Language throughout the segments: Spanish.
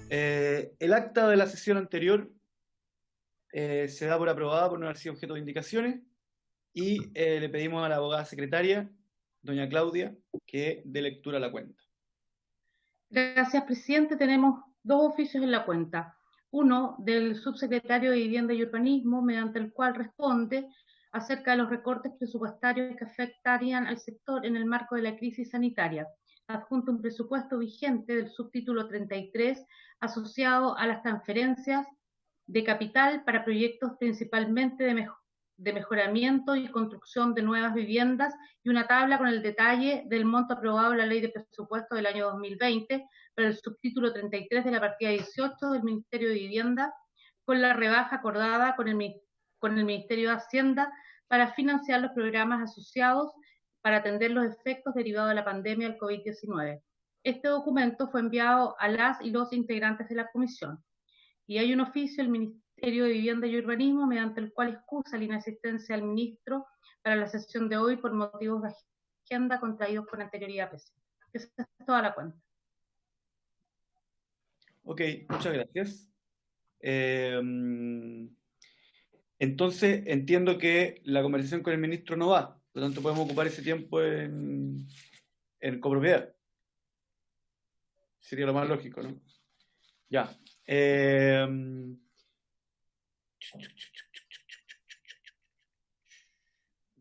El acta de la sesión anterior se da por aprobada por no haber sido objeto de indicaciones y le pedimos a la abogada secretaria, doña Claudia, que dé lectura a la cuenta. Gracias, presidente. Tenemos dos oficios en la cuenta. Uno del subsecretario de Vivienda y Urbanismo, mediante el cual responde acerca de los recortes presupuestarios que afectarían al sector en el marco de la crisis sanitaria. Adjunto un presupuesto vigente del subtítulo 33 asociado a las transferencias de capital para proyectos principalmente de mejoramiento y construcción de nuevas viviendas y una tabla con el detalle del monto aprobado en la Ley de Presupuesto del año 2020 para el subtítulo 33 de la partida 18 del Ministerio de Vivienda, con la rebaja acordada con el Ministerio de Hacienda para financiar los programas asociados para atender los efectos derivados de la pandemia del COVID-19. Este documento fue enviado a las y los integrantes de la comisión. Y hay un oficio del Ministerio de Vivienda y Urbanismo mediante el cual excusa la inasistencia al ministro para la sesión de hoy por motivos de agenda contraídos con anterioridad. Esa es toda la cuenta. Ok, muchas gracias. Entonces, entiendo que la conversación con el ministro no va, por lo tanto podemos ocupar ese tiempo en copropiedad. Sería lo más lógico, ¿no? Ya.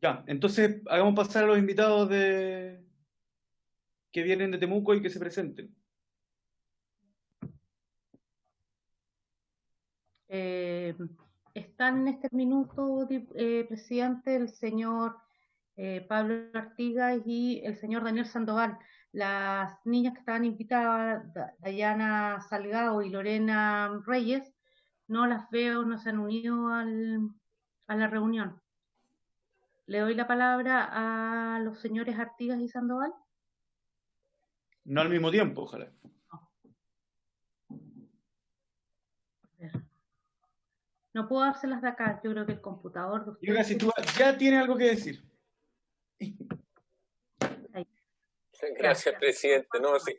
Ya, entonces hagamos pasar a los invitados que vienen de Temuco y que se presenten. Está en este minuto, presidente, el señor Pablo Artigas y el señor Daniel Sandoval. Las niñas que estaban invitadas, Dayana Salgado y Lorena Reyes, no las veo, no se han unido a la reunión. Le doy la palabra a los señores Artigas y Sandoval. No al mismo tiempo, ojalá. No puedo dárselas de acá, yo creo que el computador de ustedes... Si tú ya tiene algo que decir. Gracias, presidente. No, sí.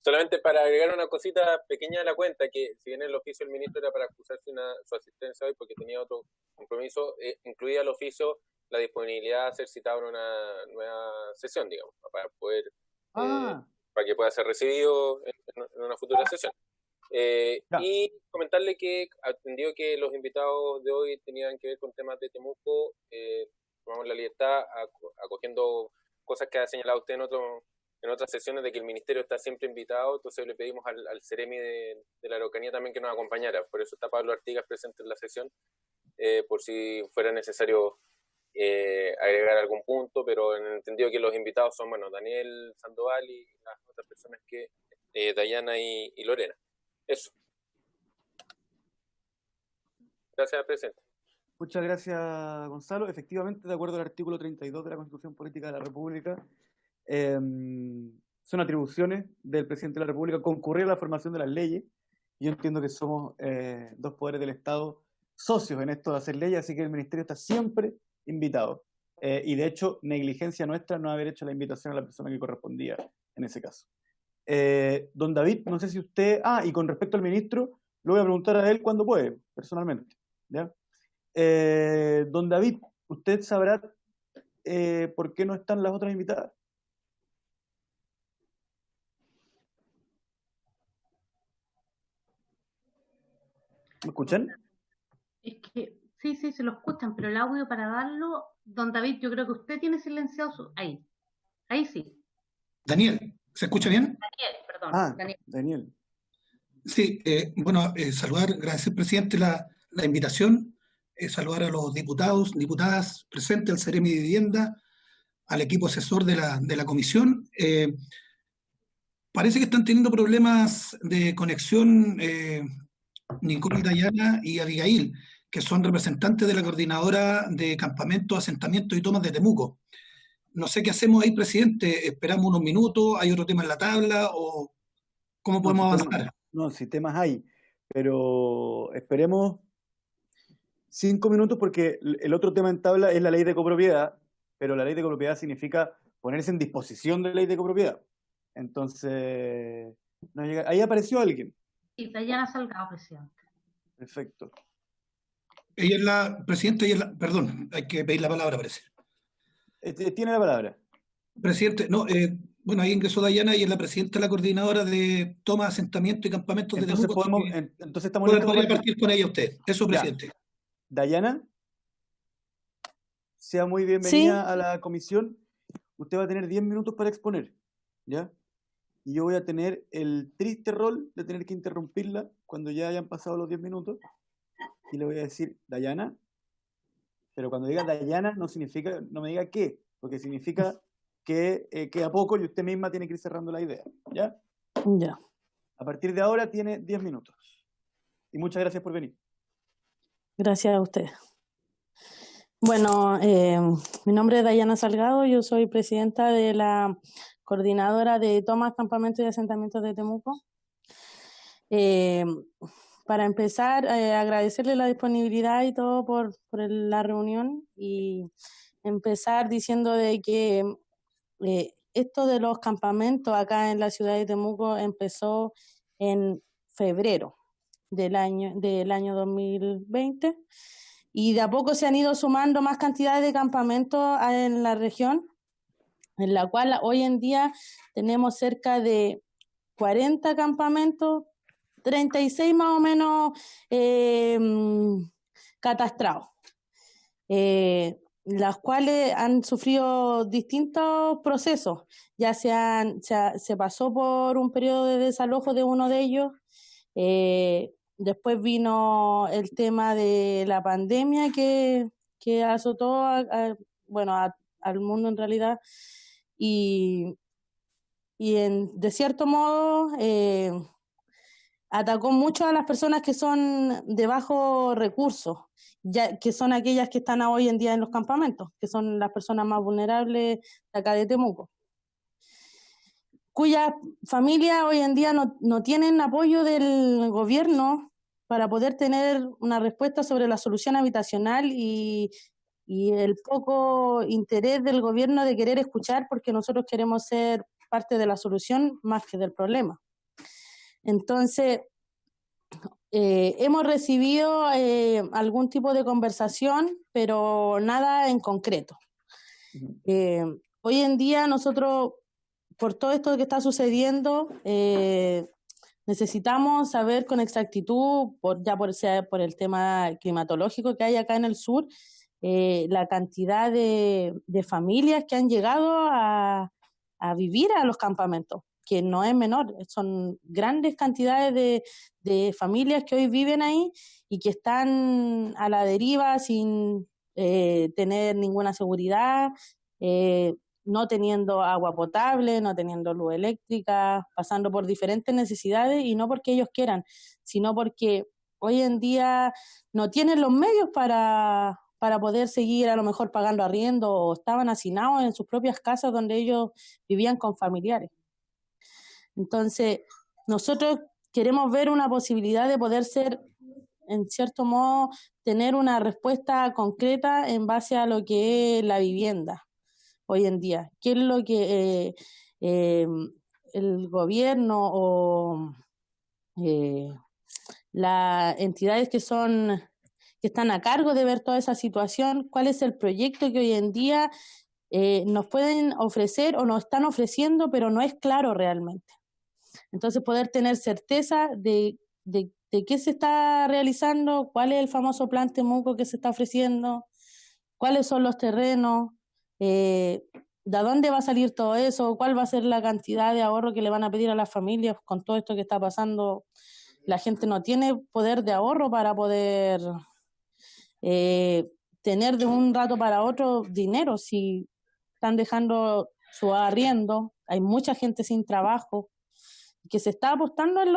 Solamente para agregar una cosita pequeña a la cuenta, que si bien el oficio del ministro era para acusar su asistencia hoy porque tenía otro compromiso, incluía el oficio la disponibilidad de ser citado en una nueva sesión, digamos, para poder para que pueda ser recibido en una futura sesión. Y comentarle que, atendido que los invitados de hoy tenían que ver con temas de Temuco, tomamos la libertad acogiendo cosas que ha señalado usted en otras sesiones de que el ministerio está siempre invitado, entonces le pedimos al Ceremi de la Araucanía también que nos acompañara. Por eso está Pablo Artigas presente en la sesión, por si fuera necesario agregar algún punto, pero en el entendido que los invitados son, bueno, Daniel Sandoval y las otras personas que Dayana y Lorena. Eso. Gracias, presidente. Muchas gracias, Gonzalo. Efectivamente, de acuerdo al artículo 32 de la Constitución Política de la República, son atribuciones del presidente de la República concurrir a la formación de las leyes. Yo entiendo que somos dos poderes del Estado socios en esto de hacer leyes, así que el Ministerio está siempre invitado. Y de hecho, negligencia nuestra no haber hecho la invitación a la persona que correspondía en ese caso. Don David, no sé si usted... y con respecto al ministro, lo voy a preguntar a él cuando puede, personalmente. ¿Ya? Don David, ¿usted sabrá por qué no están las otras invitadas? ¿Me escuchan? Es que sí, se lo escuchan, pero el audio para darlo, don David, yo creo que usted tiene silenciado ahí sí. Daniel, ¿se escucha bien? Daniel, perdón. Daniel. Sí, bueno, saludar, gracias presidente la invitación, saludar a los diputados, diputadas presentes, al Ceremi de Vivienda, al equipo asesor de la comisión. Parece que están teniendo problemas de conexión Nicole, Dayana y Abigail, que son representantes de la coordinadora de campamentos, asentamientos y tomas de Temuco. No sé qué hacemos ahí, presidente. ¿Esperamos unos minutos? ¿Hay otro tema en la tabla? ¿O cómo podemos avanzar? No, si temas hay, pero esperemos 5 minutos porque el otro tema en tabla es la ley de copropiedad, pero la ley de copropiedad significa ponerse en disposición de la ley de copropiedad. Entonces, no llega. Ahí apareció alguien. Sí, Dayana Salgado, presidente. Perfecto. Ella es la presidenta, perdón, hay que pedir la palabra, parece. Tiene la palabra. Presidente, no, bueno, ahí ingresó Dayana y es la presidenta de la coordinadora de toma, asentamiento y campamentos de Entonces Temuco. entonces estamos listos. Podría partir con ella usted. Eso, presidente. Dayana, sea muy bienvenida a la comisión. Usted va a tener 10 minutos para exponer, ¿ya? Y yo voy a tener el triste rol de tener que interrumpirla cuando ya hayan pasado los 10 minutos. Y le voy a decir, Dayana, pero cuando diga Dayana no significa, no me diga qué, porque significa que queda poco y usted misma tiene que ir cerrando la idea, ¿ya? Ya. A partir de ahora tiene 10 minutos. Y muchas gracias por venir. Gracias a usted. Bueno, mi nombre es Dayana Salgado, yo soy presidenta de la coordinadora de tomas, campamentos y asentamientos de Temuco. Para empezar, agradecerle la disponibilidad y todo por la reunión y empezar diciendo de que esto de los campamentos acá en la ciudad de Temuco empezó en febrero del año 2020 y de a poco se han ido sumando más cantidades de campamentos en la región, en la cual hoy en día tenemos cerca de 40 campamentos, 36 más o menos catastrados, las cuales han sufrido distintos procesos. Ya se pasó por un periodo de desalojo de uno de ellos, después vino el tema de la pandemia que azotó al mundo en realidad, y de cierto modo atacó mucho a las personas que son de bajos recursos, ya que son aquellas que están hoy en día en los campamentos, que son las personas más vulnerables de acá de Temuco, cuyas familias hoy en día no tienen apoyo del gobierno para poder tener una respuesta sobre la solución habitacional y el poco interés del gobierno de querer escuchar, porque nosotros queremos ser parte de la solución más que del problema. Entonces, hemos recibido algún tipo de conversación, pero nada en concreto. Hoy en día nosotros, por todo esto que está sucediendo, necesitamos saber con exactitud, sea por el tema climatológico que hay acá en el sur, la cantidad de familias que han llegado a vivir a los campamentos, que no es menor, son grandes cantidades de familias que hoy viven ahí y que están a la deriva sin tener ninguna seguridad, no teniendo agua potable, no teniendo luz eléctrica, pasando por diferentes necesidades, y no porque ellos quieran, sino porque hoy en día no tienen los medios para poder seguir a lo mejor pagando arriendo, o estaban hacinados en sus propias casas donde ellos vivían con familiares. Entonces, nosotros queremos ver una posibilidad de poder ser, en cierto modo, tener una respuesta concreta en base a lo que es la vivienda hoy en día. ¿Qué es lo que el gobierno o las entidades que están a cargo de ver toda esa situación, cuál es el proyecto que hoy en día nos pueden ofrecer o nos están ofreciendo, pero no es claro realmente? Entonces, poder tener certeza de qué se está realizando, cuál es el famoso plan Temuco que se está ofreciendo, cuáles son los terrenos, de dónde va a salir todo eso, cuál va a ser la cantidad de ahorro que le van a pedir a las familias con todo esto que está pasando. La gente no tiene poder de ahorro para poder tener de un rato para otro dinero, si están dejando su arriendo. Hay mucha gente sin trabajo que se está apostando en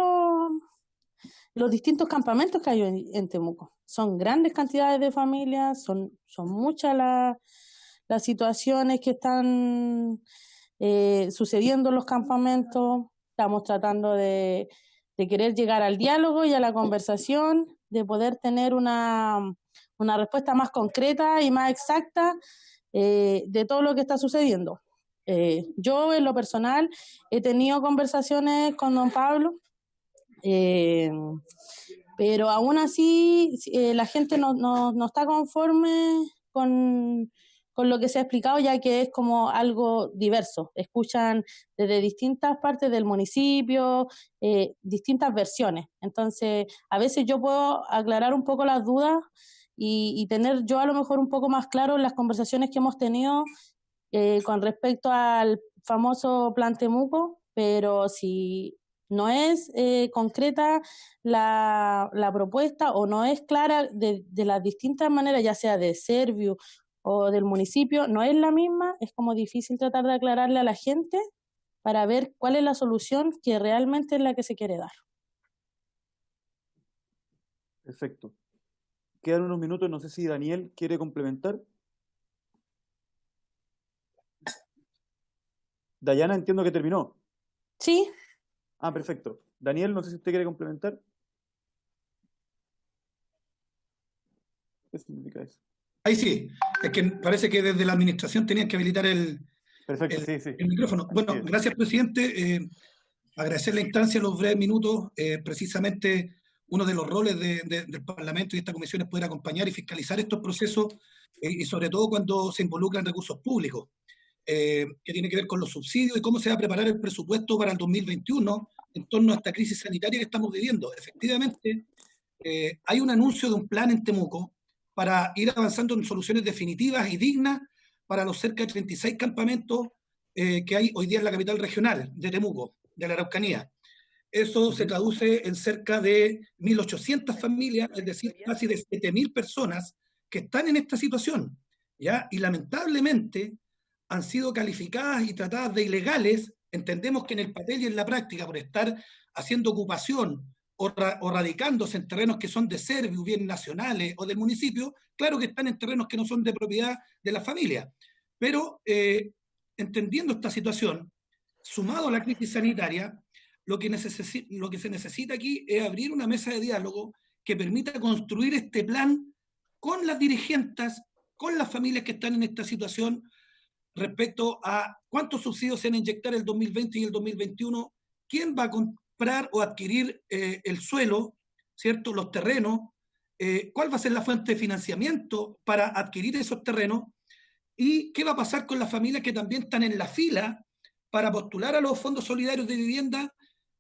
los distintos campamentos que hay en Temuco. Son grandes cantidades de familias, son muchas las situaciones que están sucediendo en los campamentos. Estamos tratando de querer llegar al diálogo y a la conversación, de poder tener una respuesta más concreta y más exacta de todo lo que está sucediendo. Yo, en lo personal, he tenido conversaciones con don Pablo Pero aún así la gente no está conforme con lo que se ha explicado, ya que es como algo diverso. Escuchan desde distintas partes del municipio, distintas versiones. Entonces, a veces yo puedo aclarar un poco las dudas y tener yo a lo mejor un poco más claro las conversaciones que hemos tenido con respecto al famoso Plan Temuco, pero si no es concreta la propuesta o no es clara de las distintas maneras, ya sea de Serviu o del municipio, no es la misma, es como difícil tratar de aclararle a la gente para ver cuál es la solución que realmente es la que se quiere dar. Perfecto. Quedan unos minutos, no sé si Daniel quiere complementar. Dayana, entiendo que terminó. Sí. Ah, perfecto. Daniel, no sé si usted quiere complementar. ¿Qué significa eso? Ahí sí, es que parece que desde la administración tenían que habilitar el micrófono. Bueno, gracias, presidente. Agradecer la instancia, los breves minutos. Precisamente uno de los roles del Parlamento y de esta comisión es poder acompañar y fiscalizar estos procesos y sobre todo cuando se involucran recursos públicos, que tiene que ver con los subsidios y cómo se va a preparar el presupuesto para el 2021 en torno a esta crisis sanitaria que estamos viviendo. Efectivamente, hay un anuncio de un plan en Temuco para ir avanzando en soluciones definitivas y dignas para los cerca de 36 campamentos que hay hoy día en la capital regional de Temuco, de la Araucanía. Eso se traduce en cerca de 1.800 familias, es decir, casi de 7.000 personas que están en esta situación, ¿ya? Y lamentablemente han sido calificadas y tratadas de ilegales. Entendemos que en el papel y en la práctica, por estar haciendo ocupación o radicándose en terrenos que son de Serviu, bien nacionales o del municipio, claro que están en terrenos que no son de propiedad de la familia. Pero entendiendo esta situación, sumado a la crisis sanitaria, lo que se necesita aquí es abrir una mesa de diálogo que permita construir este plan con las dirigentes, con las familias que están en esta situación, respecto a cuántos subsidios se van a inyectar el 2020 y el 2021, quién va a comprar o adquirir el suelo, ¿cierto? Los terrenos, cuál va a ser la fuente de financiamiento para adquirir esos terrenos y qué va a pasar con las familias que también están en la fila para postular a los fondos solidarios de vivienda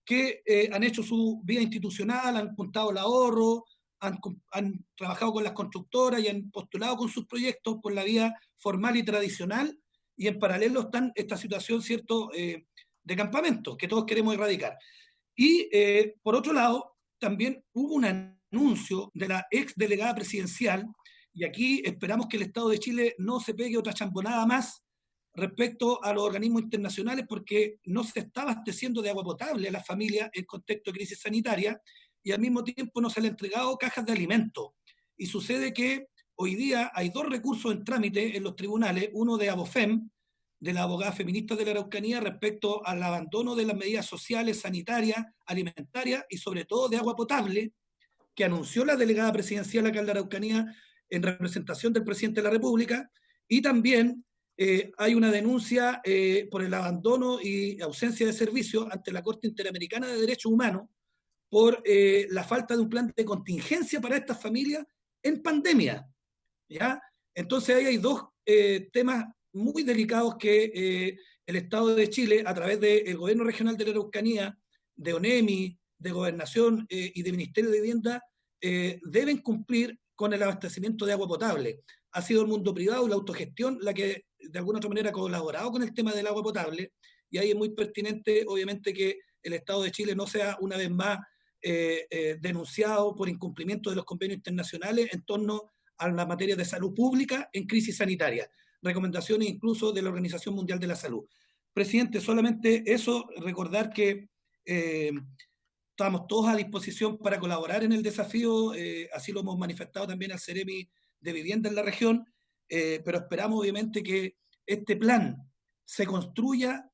que han hecho su vía institucional, han juntado el ahorro, han trabajado con las constructoras y han postulado con sus proyectos por la vía formal y tradicional, y en paralelo están esta situación, ¿cierto?, de campamentos que todos queremos erradicar. Y por otro lado, también hubo un anuncio de la ex delegada presidencial, y aquí esperamos que el Estado de Chile no se pegue otra chambonada más respecto a los organismos internacionales, porque no se está abasteciendo de agua potable a las familias en contexto de crisis sanitaria, y al mismo tiempo no se le han entregado cajas de alimentos. Y sucede que hoy día hay 2 recursos en trámite en los tribunales, uno de Abofem, de la abogada feminista de la Araucanía, respecto al abandono de las medidas sociales, sanitarias, alimentarias y sobre todo de agua potable, que anunció la delegada presidencial acá en la Araucanía en representación del presidente de la República, y también hay una denuncia por el abandono y ausencia de servicios ante la Corte Interamericana de Derechos Humanos por la falta de un plan de contingencia para estas familias en pandemia, ¿ya? Entonces ahí hay 2 temas muy delicados que el Estado de Chile, a través del Gobierno Regional de la Araucanía, de ONEMI, de Gobernación y de Ministerio de Vivienda, deben cumplir con el abastecimiento de agua potable. Ha sido el mundo privado y la autogestión la que de alguna otra manera ha colaborado con el tema del agua potable, y ahí es muy pertinente, obviamente, que el Estado de Chile no sea una vez más denunciado por incumplimiento de los convenios internacionales en torno a la materia de salud pública en crisis sanitaria. Recomendaciones incluso de la Organización Mundial de la Salud. Presidente, solamente eso, recordar que estamos todos a disposición para colaborar en el desafío, así lo hemos manifestado también al Ceremi de Vivienda en la región, pero esperamos obviamente que este plan se construya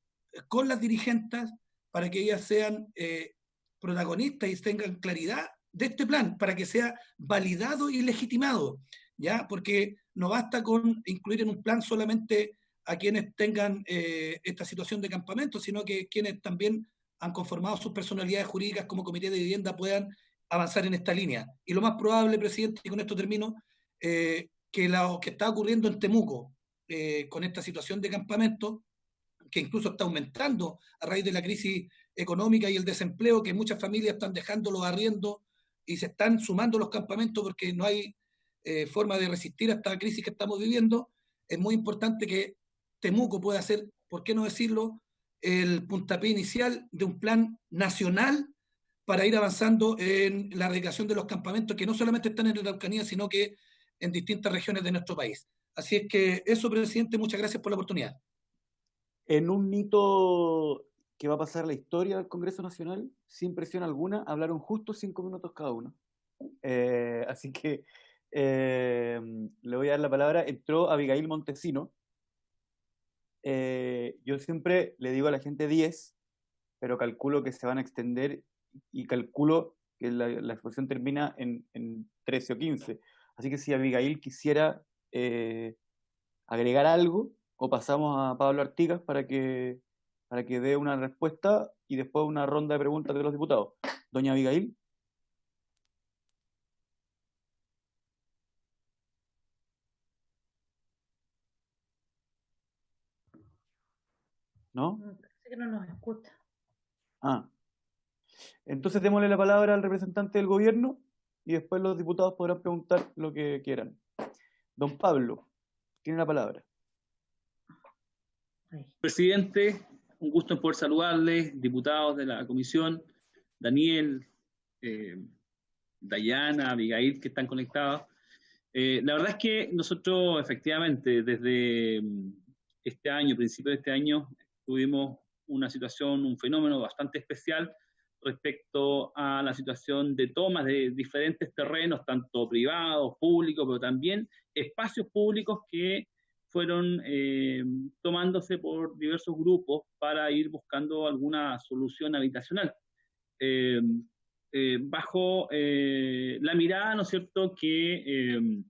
con las dirigentes para que ellas sean protagonistas y tengan claridad de este plan, para que sea validado y legitimado, ¿ya? Porque no basta con incluir en un plan solamente a quienes tengan esta situación de campamento, sino que quienes también han conformado sus personalidades jurídicas como comité de vivienda puedan avanzar en esta línea. Y lo más probable, presidente, y con esto termino, que lo que está ocurriendo en Temuco, con esta situación de campamento, que incluso está aumentando a raíz de la crisis económica y el desempleo, que muchas familias están dejando los arriendos y se están sumando los campamentos porque no hay forma de resistir a esta crisis que estamos viviendo. Es muy importante que Temuco pueda ser, ¿por qué no decirlo?, el puntapié inicial de un plan nacional para ir avanzando en la erradicación de los campamentos que no solamente están en la Araucanía, sino que en distintas regiones de nuestro país. Así es que eso, presidente, muchas gracias por la oportunidad. En un hito que va a pasar a la historia del Congreso Nacional, sin presión alguna, hablaron justo 5 minutos cada uno. Así que le voy a dar la palabra. Entró Abigail Montesino. Yo siempre le digo a la gente 10, pero calculo que se van a extender y calculo que la exposición termina en 13 o 15. Así que si Abigail quisiera agregar algo, o pasamos a Pablo Artigas para que dé una respuesta y después una ronda de preguntas de los diputados. Doña Abigail. ¿No? Parece que no nos escucha. Entonces démosle la palabra al representante del gobierno y después los diputados podrán preguntar lo que quieran. Don Pablo, tiene la palabra. Presidente, un gusto en poder saludarles, diputados de la comisión, Daniel, Dayana, Abigail, que están conectados. La verdad es que nosotros efectivamente desde este año, principio de este año, tuvimos una situación, un fenómeno bastante especial respecto a la situación de tomas de diferentes terrenos, tanto privados, públicos, pero también espacios públicos que fueron tomándose por diversos grupos para ir buscando alguna solución habitacional. Bajo la mirada, ¿no es cierto?, que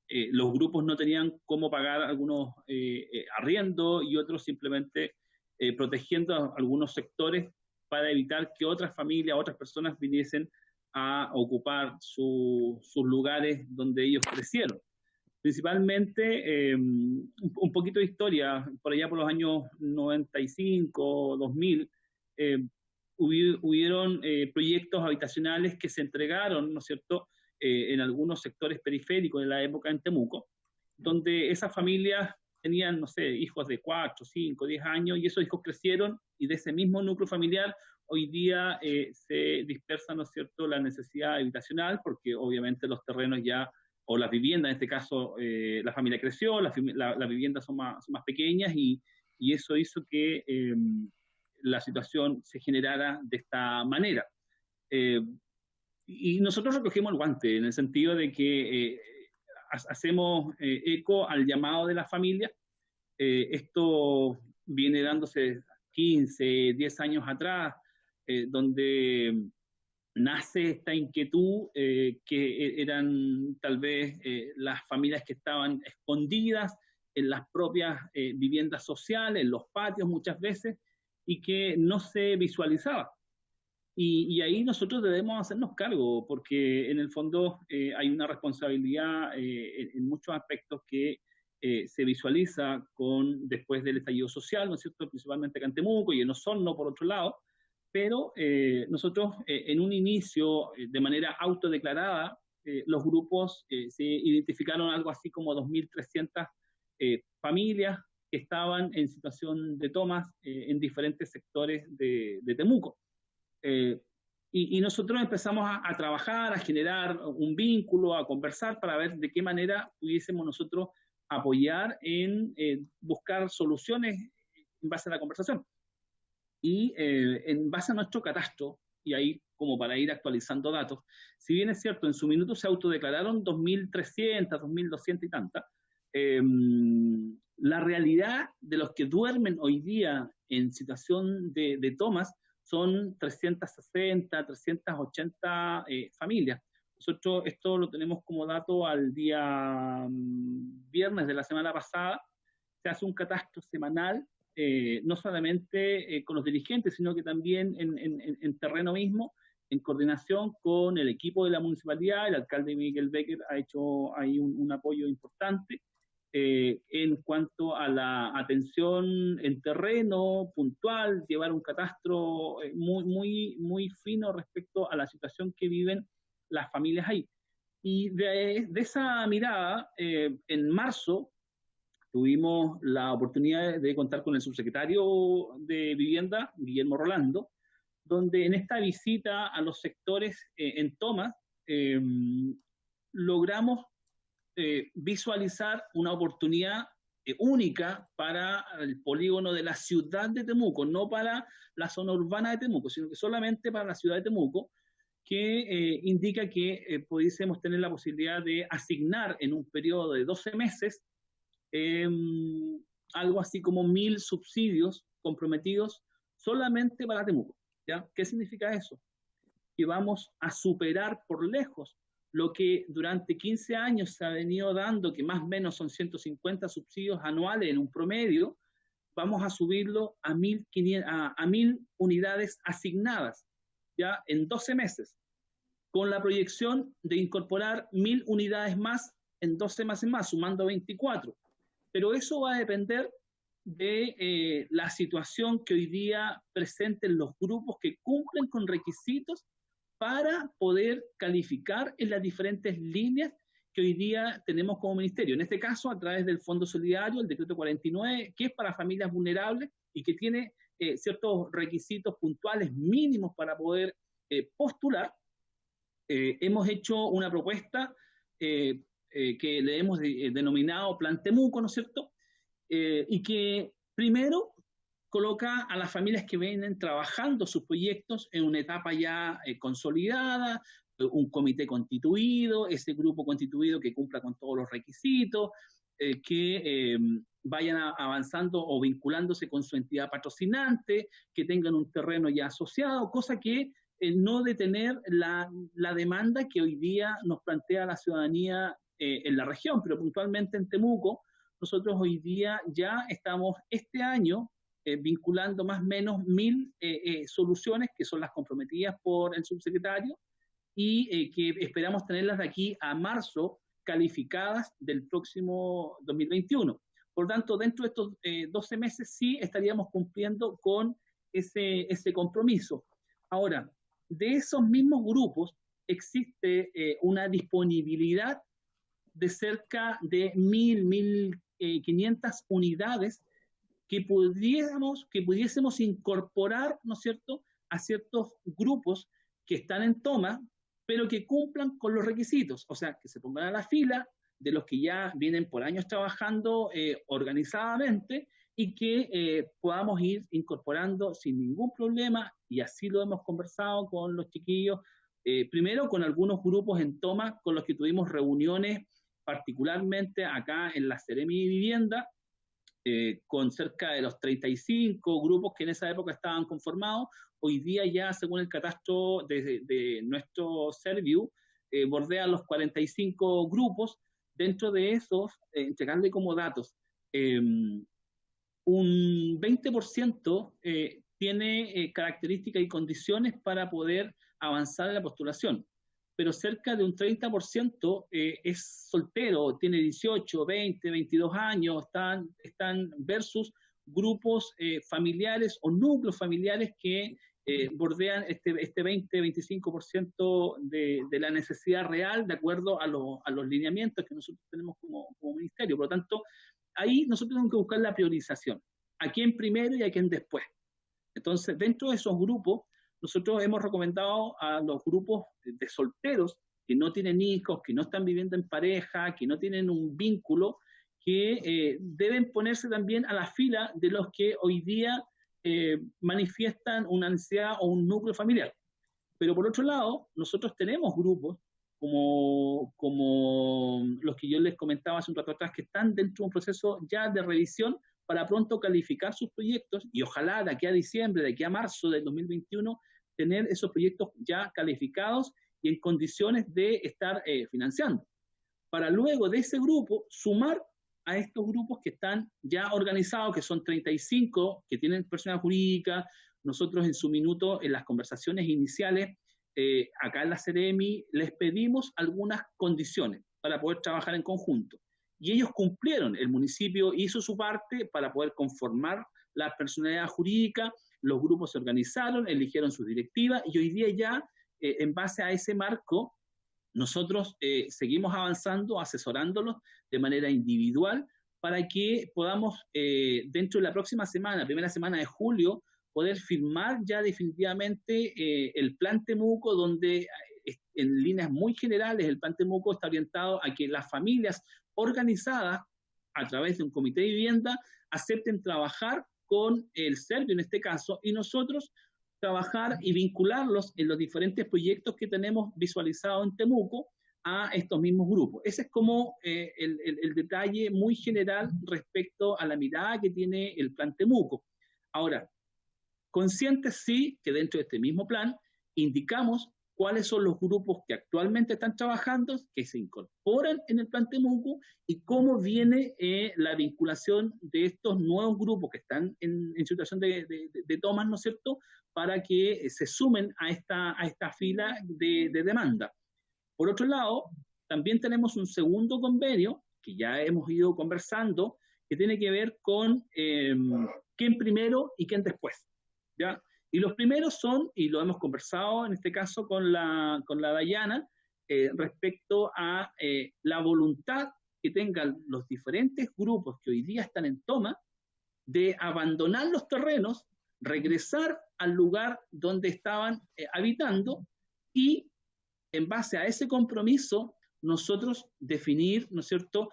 los grupos no tenían cómo pagar algunos arriendos y otros simplemente protegiendo a algunos sectores para evitar que otras familias, otras personas viniesen a ocupar sus lugares donde ellos crecieron. Principalmente, un poquito de historia, por allá por los años 95, 2000, hubieron proyectos habitacionales que se entregaron, ¿no es cierto?, en algunos sectores periféricos de la época en Temuco, donde esas familias tenían, no sé, hijos de 4, 5, 10 años, y esos hijos crecieron, y de ese mismo núcleo familiar hoy día se dispersa, ¿no es cierto?, la necesidad habitacional, porque obviamente los terrenos ya, o las viviendas, en este caso, la familia creció, las viviendas son más pequeñas, y eso hizo que la situación se generara de esta manera. Y nosotros recogemos el guante, en el sentido de que hacemos eco al llamado de la familia. Esto viene dándose 15, 10 años atrás, donde nace esta inquietud que eran tal vez las familias que estaban escondidas en las propias viviendas sociales, en los patios muchas veces, y que no se visualizaba. Y ahí nosotros debemos hacernos cargo, porque en el fondo hay una responsabilidad en muchos aspectos que se visualiza después del estallido social, ¿no es cierto?, principalmente acá en Temuco y en Osorno, por otro lado, pero nosotros en un inicio, de manera autodeclarada, los grupos se identificaron algo así como 2.300 familias que estaban en situación de tomas en diferentes sectores de Temuco. Y nosotros empezamos a trabajar, a generar un vínculo, a conversar para ver de qué manera pudiésemos nosotros apoyar en buscar soluciones en base a la conversación. Y en base a nuestro catastro, y ahí como para ir actualizando datos, si bien es cierto, en su minuto se autodeclararon 2.300, 2.200 y tantas, la realidad de los que duermen hoy día en situación de tomas son 360, 380 familias. Nosotros esto lo tenemos como dato al día viernes de la semana pasada. Se hace un catastro semanal no solamente con los dirigentes, sino que también en terreno mismo, en coordinación con el equipo de la municipalidad. El alcalde Miguel Becker ha hecho ahí un apoyo importante en cuanto a la atención en terreno puntual, llevar un catastro muy fino respecto a la situación que viven las familias ahí. Y de esa mirada, en marzo tuvimos la oportunidad de contar con el subsecretario de Vivienda, Guillermo Rolando, donde en esta visita a los sectores en toma logramos visualizar una oportunidad única para el polígono de la ciudad de Temuco, no para la zona urbana de Temuco, sino que solamente para la ciudad de Temuco, que indica que pudiésemos tener la posibilidad de asignar en un periodo de 12 meses algo así como 1.000 subsidios comprometidos solamente para Temuco. ¿Ya? ¿Qué significa eso? Que vamos a superar por lejos lo que durante 15 años se ha venido dando, que más o menos son 150 subsidios anuales en un promedio. Vamos a subirlo a 1.000 unidades asignadas, ya en 12 meses, con la proyección de incorporar 1.000 unidades más en 12 meses más, sumando 24. Pero eso va a depender de la situación que hoy día presenten los grupos que cumplen con requisitos para poder calificar en las diferentes líneas que hoy día tenemos como ministerio. En este caso, a través del Fondo Solidario, el decreto 49, que es para familias vulnerables y que tiene ciertos requisitos puntuales mínimos para poder postular. Hemos hecho una propuesta que le hemos denominado Plan Temuco, ¿no es cierto? Y que primero coloca a las familias que vienen trabajando sus proyectos en una etapa ya consolidada, un comité constituido, ese grupo constituido que cumpla con todos los requisitos, que vayan avanzando o vinculándose con su entidad patrocinante, que tengan un terreno ya asociado, cosa que no detener la demanda que hoy día nos plantea la ciudadanía en la región, pero puntualmente en Temuco. Nosotros hoy día ya estamos este año vinculando más o menos 1.000 soluciones que son las comprometidas por el subsecretario y que esperamos tenerlas de aquí a marzo calificadas del próximo 2021. Por tanto, dentro de estos 12 meses sí estaríamos cumpliendo con ese compromiso. Ahora, de esos mismos grupos existe una disponibilidad de cerca de 1.500 unidades que pudiésemos incorporar, ¿no es cierto?, a ciertos grupos que están en toma, pero que cumplan con los requisitos, o sea, que se pongan a la fila de los que ya vienen por años trabajando organizadamente y que podamos ir incorporando sin ningún problema, y así lo hemos conversado con los chiquillos, primero con algunos grupos en toma con los que tuvimos reuniones, particularmente acá en la Seremi de Vivienda, con cerca de los 35 grupos que en esa época estaban conformados. Hoy día ya, según el catastro de nuestro Serviu, bordean los 45 grupos. Dentro de esos, entregarle como datos, un 20% tiene características y condiciones para poder avanzar en la postulación, pero cerca de un 30% es soltero, tiene 18, 20, 22 años, están versus grupos familiares o núcleos familiares que bordean este 20-25% de la necesidad real de acuerdo a los lineamientos que nosotros tenemos como ministerio. Por lo tanto, ahí nosotros tenemos que buscar la priorización, a quién primero y a quién después. Entonces, dentro de esos grupos, nosotros hemos recomendado a los grupos de solteros que no tienen hijos, que no están viviendo en pareja, que no tienen un vínculo, que deben ponerse también a la fila de los que hoy día manifiestan una ansiedad o un núcleo familiar. Pero por otro lado, nosotros tenemos grupos como los que yo les comentaba hace un rato atrás, que están dentro de un proceso ya de revisión para pronto calificar sus proyectos y ojalá de aquí a diciembre, de aquí a marzo del 2021, tener esos proyectos ya calificados y en condiciones de estar financiando. Para luego de ese grupo sumar a estos grupos que están ya organizados, que son 35, que tienen personalidad jurídica. Nosotros en su minuto, en las conversaciones iniciales, acá en la Ceremi, les pedimos algunas condiciones para poder trabajar en conjunto. Y ellos cumplieron, el municipio hizo su parte para poder conformar la personalidad jurídica, los grupos se organizaron, eligieron sus directivas, y hoy día ya, en base a ese marco, nosotros seguimos avanzando, asesorándolos de manera individual para que podamos, dentro de la próxima semana, primera semana de julio, poder firmar ya definitivamente el Plan Temuco, donde en líneas muy generales el Plan Temuco está orientado a que las familias organizadas a través de un comité de vivienda acepten trabajar con el Servio en este caso, y nosotros trabajar y vincularlos en los diferentes proyectos que tenemos visualizados en Temuco a estos mismos grupos. Ese es como el detalle muy general respecto a la mirada que tiene el Plan Temuco. Ahora, conscientes sí que dentro de este mismo plan indicamos cuáles son los grupos que actualmente están trabajando, que se incorporan en el Plan Temuco, y cómo viene la vinculación de estos nuevos grupos que están en situación de tomas, ¿no es cierto?, para que se sumen a esta fila de demanda. Por otro lado, también tenemos un segundo convenio, que ya hemos ido conversando, que tiene que ver con quién primero y quién después, ¿ya? Y los primeros son, y lo hemos conversado en este caso con la Dayana, respecto a la voluntad que tengan los diferentes grupos que hoy día están en toma de abandonar los terrenos, regresar al lugar donde estaban habitando, y en base a ese compromiso nosotros definir, ¿no es cierto?,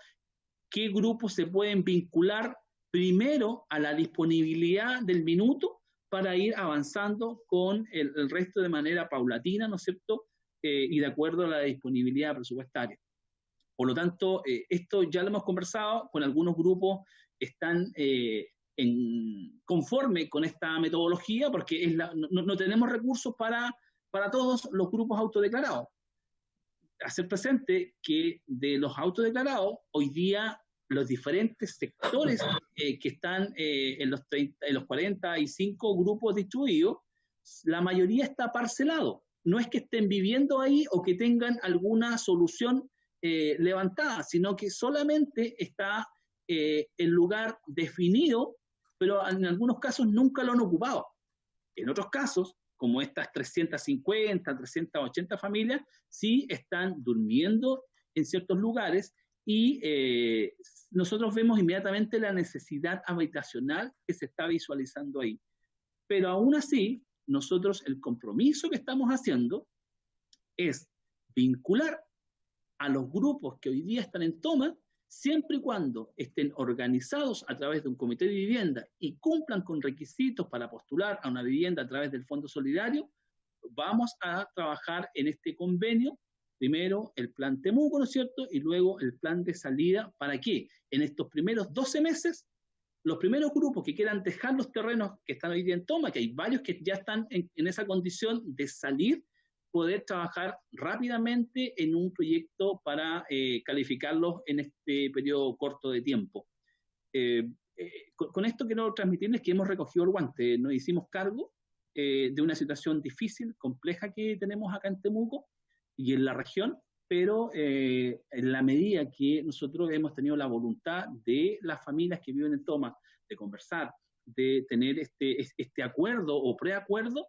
qué grupos se pueden vincular primero a la disponibilidad del minuto para ir avanzando con el resto de manera paulatina, ¿no es cierto?, y de acuerdo a la disponibilidad presupuestaria. Por lo tanto, esto ya lo hemos conversado con algunos grupos, están conforme con esta metodología, porque no tenemos recursos para todos los grupos autodeclarados. Hacer presente que de los autodeclarados, hoy día los diferentes sectores que están en los 45 grupos distribuidos, la mayoría está parcelado. No es que estén viviendo ahí o que tengan alguna solución levantada, sino que solamente está el lugar definido, pero en algunos casos nunca lo han ocupado. En otros casos, como estas 350, 380 familias, sí están durmiendo en ciertos lugares, y nosotros vemos inmediatamente la necesidad habitacional que se está visualizando ahí. Pero aún así, nosotros el compromiso que estamos haciendo es vincular a los grupos que hoy día están en toma, siempre y cuando estén organizados a través de un comité de vivienda y cumplan con requisitos para postular a una vivienda a través del Fondo Solidario. Vamos a trabajar en este convenio, primero el plan Temuco, ¿no es cierto?, y luego el plan de salida, para que en estos primeros 12 meses, los primeros grupos que quieran dejar los terrenos que están hoy día en toma, que hay varios que ya están en esa condición de salir, poder trabajar rápidamente en un proyecto para calificarlos en este periodo corto de tiempo. Con esto quiero transmitirles que hemos recogido el guante, nos hicimos cargo de una situación difícil, compleja que tenemos acá en Temuco y en la región, pero en la medida que nosotros hemos tenido la voluntad de las familias que viven en toma, de conversar, de tener este acuerdo o preacuerdo,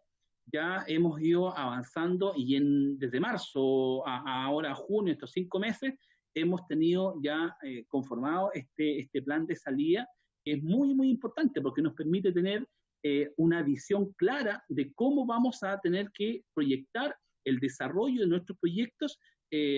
ya hemos ido avanzando, y desde marzo a ahora junio, estos 5 meses, hemos tenido ya conformado este plan de salida, que es muy, muy importante porque nos permite tener una visión clara de cómo vamos a tener que proyectar el desarrollo de nuestros proyectos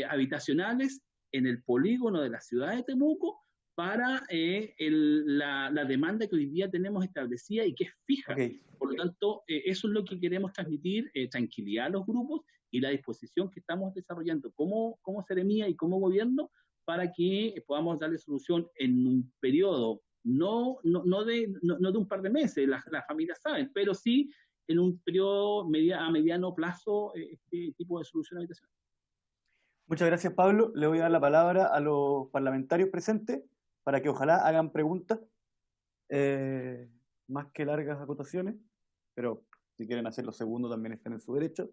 habitacionales en el polígono de la ciudad de Temuco para la demanda que hoy día tenemos establecida y que es fija. Okay. Por lo tanto, eso es lo que queremos transmitir, tranquilidad a los grupos y la disposición que estamos desarrollando como Seremía y como gobierno para que podamos darle solución en un periodo, no de un par de meses, las familias saben, pero sí en un periodo a mediano plazo este tipo de solución habitacional. Muchas gracias, Pablo. Le voy a dar la palabra a los parlamentarios presentes. para que ojalá hagan preguntas, más que largas acotaciones, pero si quieren hacer lo segundo también están en su derecho.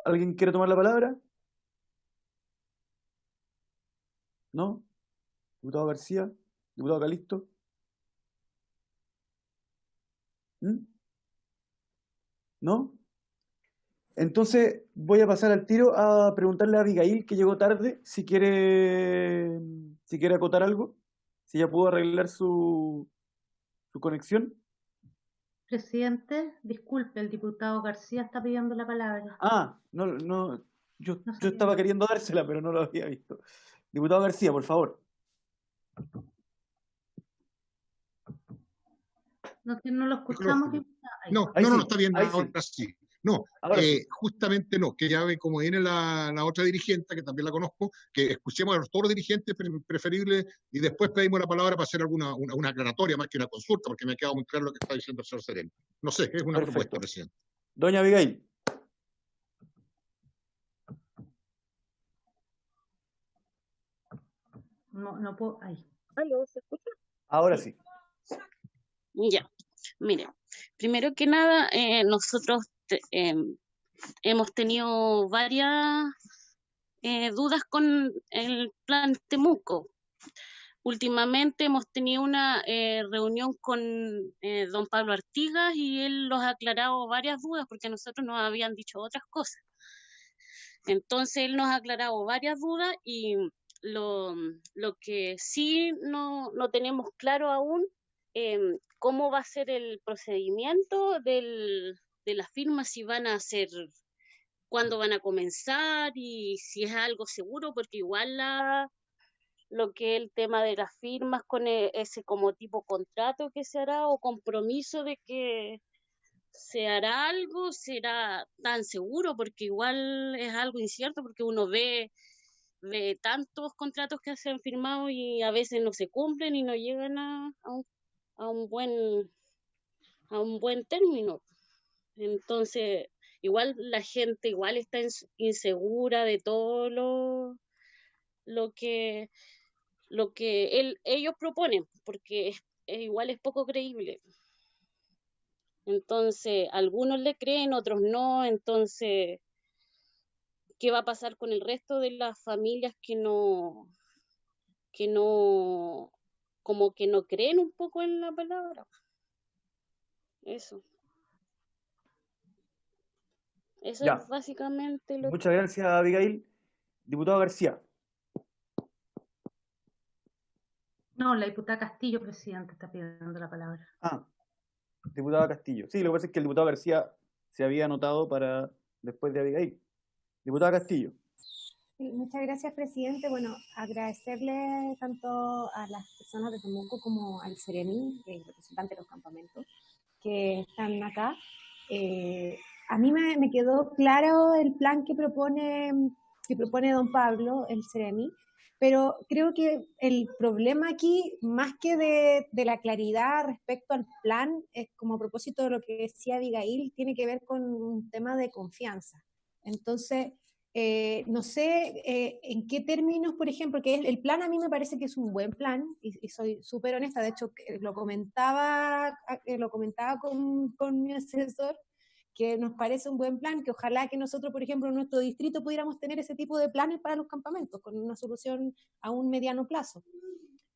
¿Alguien quiere tomar la palabra? ¿No? Diputado García, diputado Calisto. ¿No? Entonces voy a pasar al tiro a preguntarle a Abigail, que llegó tarde, si quiere acotar algo, si ya pudo arreglar su conexión. Presidente, disculpe, el diputado García está pidiendo la palabra. No, yo No sabía. estaba queriendo dársela, pero no lo había visto. Diputado García, por favor. No lo escuchamos. No, está bien, ahora sí. No, justamente no, que ya ve como viene la otra dirigente, que también la conozco, que escuchemos a todos los dirigentes preferibles y después pedimos la palabra para hacer una aclaratoria más que una consulta, porque me ha quedado muy claro lo que está diciendo el señor Sereno. No sé, es una propuesta, presidente. Doña Abigail. No puedo. Ahí. ¿Aló? ¿Se escucha? Ahora sí. Ya, mire, primero que nada, nosotros hemos tenido varias dudas con el plan Temuco. Últimamente hemos tenido una reunión con don Pablo Artigas y él nos ha aclarado varias dudas porque a nosotros nos habían dicho otras cosas. Entonces él nos ha aclarado varias dudas y lo que sí no tenemos claro aún, cómo va a ser el procedimiento de las firmas, si van a ser, cuándo van a comenzar y si es algo seguro, porque igual lo que es el tema de las firmas con ese como tipo contrato que se hará o compromiso de que se hará algo, será tan seguro, porque igual es algo incierto, porque uno ve tantos contratos que se han firmado y a veces no se cumplen y no llegan a un buen término. Entonces, igual la gente igual está insegura de todo lo que ellos proponen, porque igual es poco creíble. Entonces, algunos le creen, otros no. Entonces, ¿qué va a pasar con el resto de las familias que no como que no creen un poco en la palabra? Eso Ya. Es básicamente lo Muchas gracias, Abigail. Diputado García. No, la diputada Castillo, presidente, está pidiendo la palabra. Diputada Castillo. Sí, lo que pasa es que el diputado García se había anotado para después de Abigail. Diputada Castillo. Sí, muchas gracias, presidente. Bueno, agradecerle tanto a las personas de Temuco como al Seremi, el representante de los campamentos, que están acá. A mí me quedó claro el plan que propone don Pablo, el Seremi, pero creo que el problema aquí, más que de la claridad respecto al plan, es como a propósito de lo que decía Abigail, tiene que ver con un tema de confianza. Entonces, no sé en qué términos, por ejemplo, que el plan a mí me parece que es un buen plan, y soy súper honesta, de hecho lo comentaba con mi asesor, que nos parece un buen plan, que ojalá que nosotros, por ejemplo, en nuestro distrito pudiéramos tener ese tipo de planes para los campamentos, con una solución a un mediano plazo.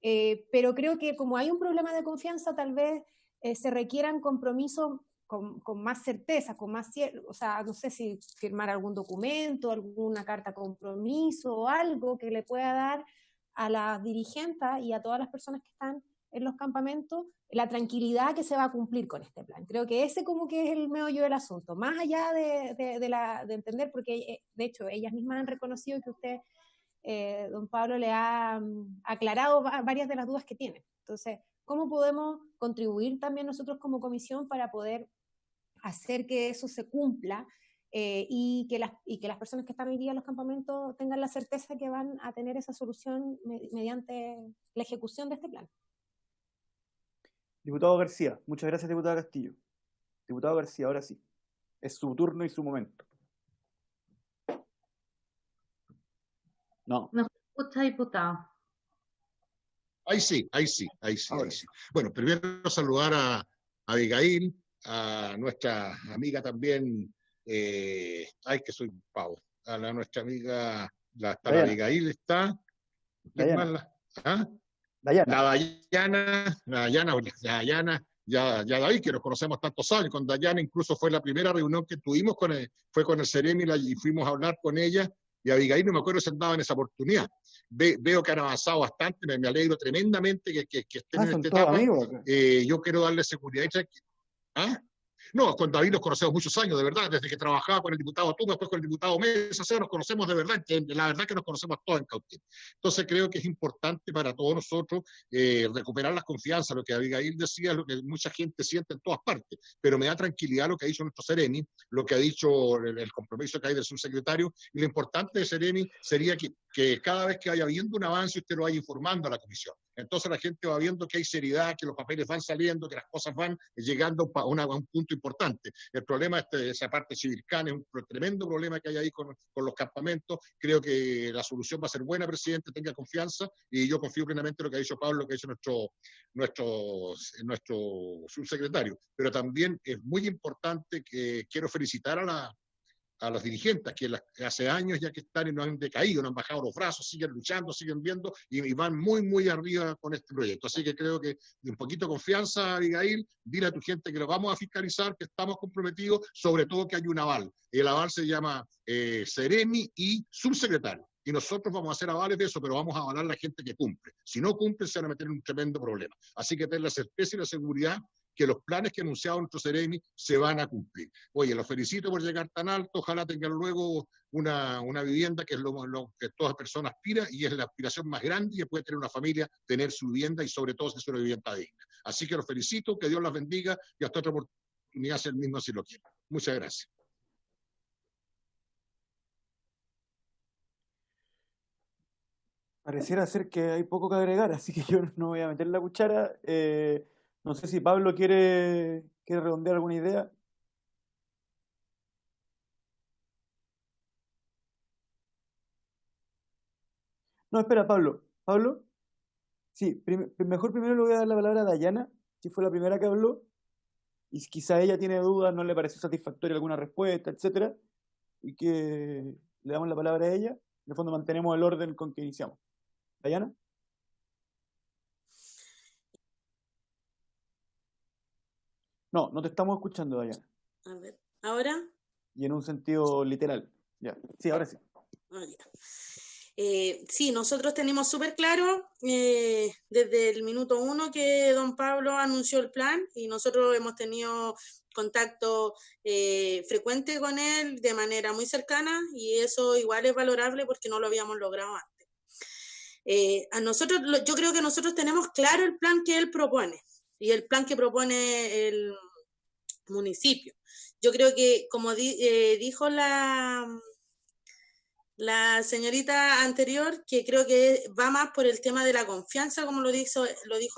Pero creo que como hay un problema de confianza, tal vez se requieran compromisos con más certeza, o sea, no sé si firmar algún documento, alguna carta compromiso o algo que le pueda dar a las dirigentes y a todas las personas que están en los campamentos la tranquilidad que se va a cumplir con este plan. Creo que ese como que es el meollo del asunto, más allá de entender, porque de hecho ellas mismas han reconocido que usted, don Pablo, le ha aclarado varias de las dudas que tiene. Entonces, ¿cómo podemos contribuir también nosotros como comisión para poder hacer que eso se cumpla y que las personas que están hoy día en los campamentos tengan la certeza que van a tener esa solución mediante la ejecución de este plan? Diputado García. Muchas gracias, diputada Castillo. Diputado García, ahora sí. Es su turno y su momento. No. No se escucha, diputado. Ahí sí. Bueno, primero saludar a Abigail, a nuestra amiga también, ay, que soy pavo, a nuestra amiga, la Abigail está, ¿quién más? ¿Ah? Dayana, ya David, que nos conocemos tantos años, con Dayana incluso fue la primera reunión que tuvimos fue con el Ceremi y fuimos a hablar con ella, y Abigail no me acuerdo si andaba en esa oportunidad. Veo que han avanzado bastante, me alegro tremendamente que estén en esta etapa. Yo quiero darle seguridad y tranquilidad. ¿Ah? No, con David nos conocemos muchos años, de verdad, desde que trabajaba con el diputado Tuma, después con el diputado Mesa, o sea, nos conocemos de verdad, la verdad que nos conocemos todos en Cauquén. Entonces creo que es importante para todos nosotros recuperar la confianza, lo que Abigail decía, lo que mucha gente siente en todas partes, pero me da tranquilidad lo que ha dicho nuestro Ceremi, lo que ha dicho el compromiso que hay del subsecretario, y lo importante de Ceremi sería que cada vez que vaya habiendo un avance usted lo vaya informando a la comisión. Entonces la gente va viendo que hay seriedad, que los papeles van saliendo, que las cosas van llegando a un punto importante. El problema de esa parte civilcana es un tremendo problema que hay ahí con los campamentos. Creo que la solución va a ser buena, presidente, tenga confianza, y yo confío plenamente en lo que ha dicho Pablo, lo que ha dicho nuestro subsecretario. Pero también es muy importante que quiero felicitar a los dirigentes que hace años ya que están y no han decaído, no han bajado los brazos, siguen luchando, siguen viendo y van muy, muy arriba con este proyecto. Así que creo que de un poquito de confianza, Abigail, dile a tu gente que lo vamos a fiscalizar, que estamos comprometidos, sobre todo que hay un aval. El aval se llama Ceremi y subsecretario. Y nosotros vamos a hacer avales de eso, pero vamos a avalar a la gente que cumple. Si no cumple, se van a meter en un tremendo problema. Así que ten la certeza y la seguridad que los planes que ha anunciado nuestro Ceremi se van a cumplir. Oye, los felicito por llegar tan alto, ojalá tengan luego una vivienda que es lo que toda persona aspira y es la aspiración más grande, y puede tener una familia, tener su vivienda y sobre todo es una vivienda digna. Así que los felicito, que Dios las bendiga y hasta otra oportunidad sea el mismo si lo quieren. Muchas gracias. Pareciera ser que hay poco que agregar, así que yo no voy a meter la cuchara. No sé si Pablo quiere redondear alguna idea. No, espera, Pablo. ¿Pablo? Sí, mejor primero le voy a dar la palabra a Dayana, que fue la primera que habló, y quizá ella tiene dudas, no le pareció satisfactoria alguna respuesta, etcétera, y que le damos la palabra a ella. En el fondo mantenemos el orden con que iniciamos. ¿Dayana? No, no te estamos escuchando, Dayana. A ver, ¿ahora? Y en un sentido literal. Ya. Sí, ahora sí. Oh, ya. Sí, nosotros tenemos súper claro desde el minuto 1 que don Pablo anunció el plan, y nosotros hemos tenido contacto frecuente con él de manera muy cercana, y eso igual es valorable porque no lo habíamos logrado antes. A nosotros, yo creo que nosotros tenemos claro el plan que él propone y el plan que propone el municipio. Yo creo que, como dijo la señorita anterior, que creo que va más por el tema de la confianza, como lo dijo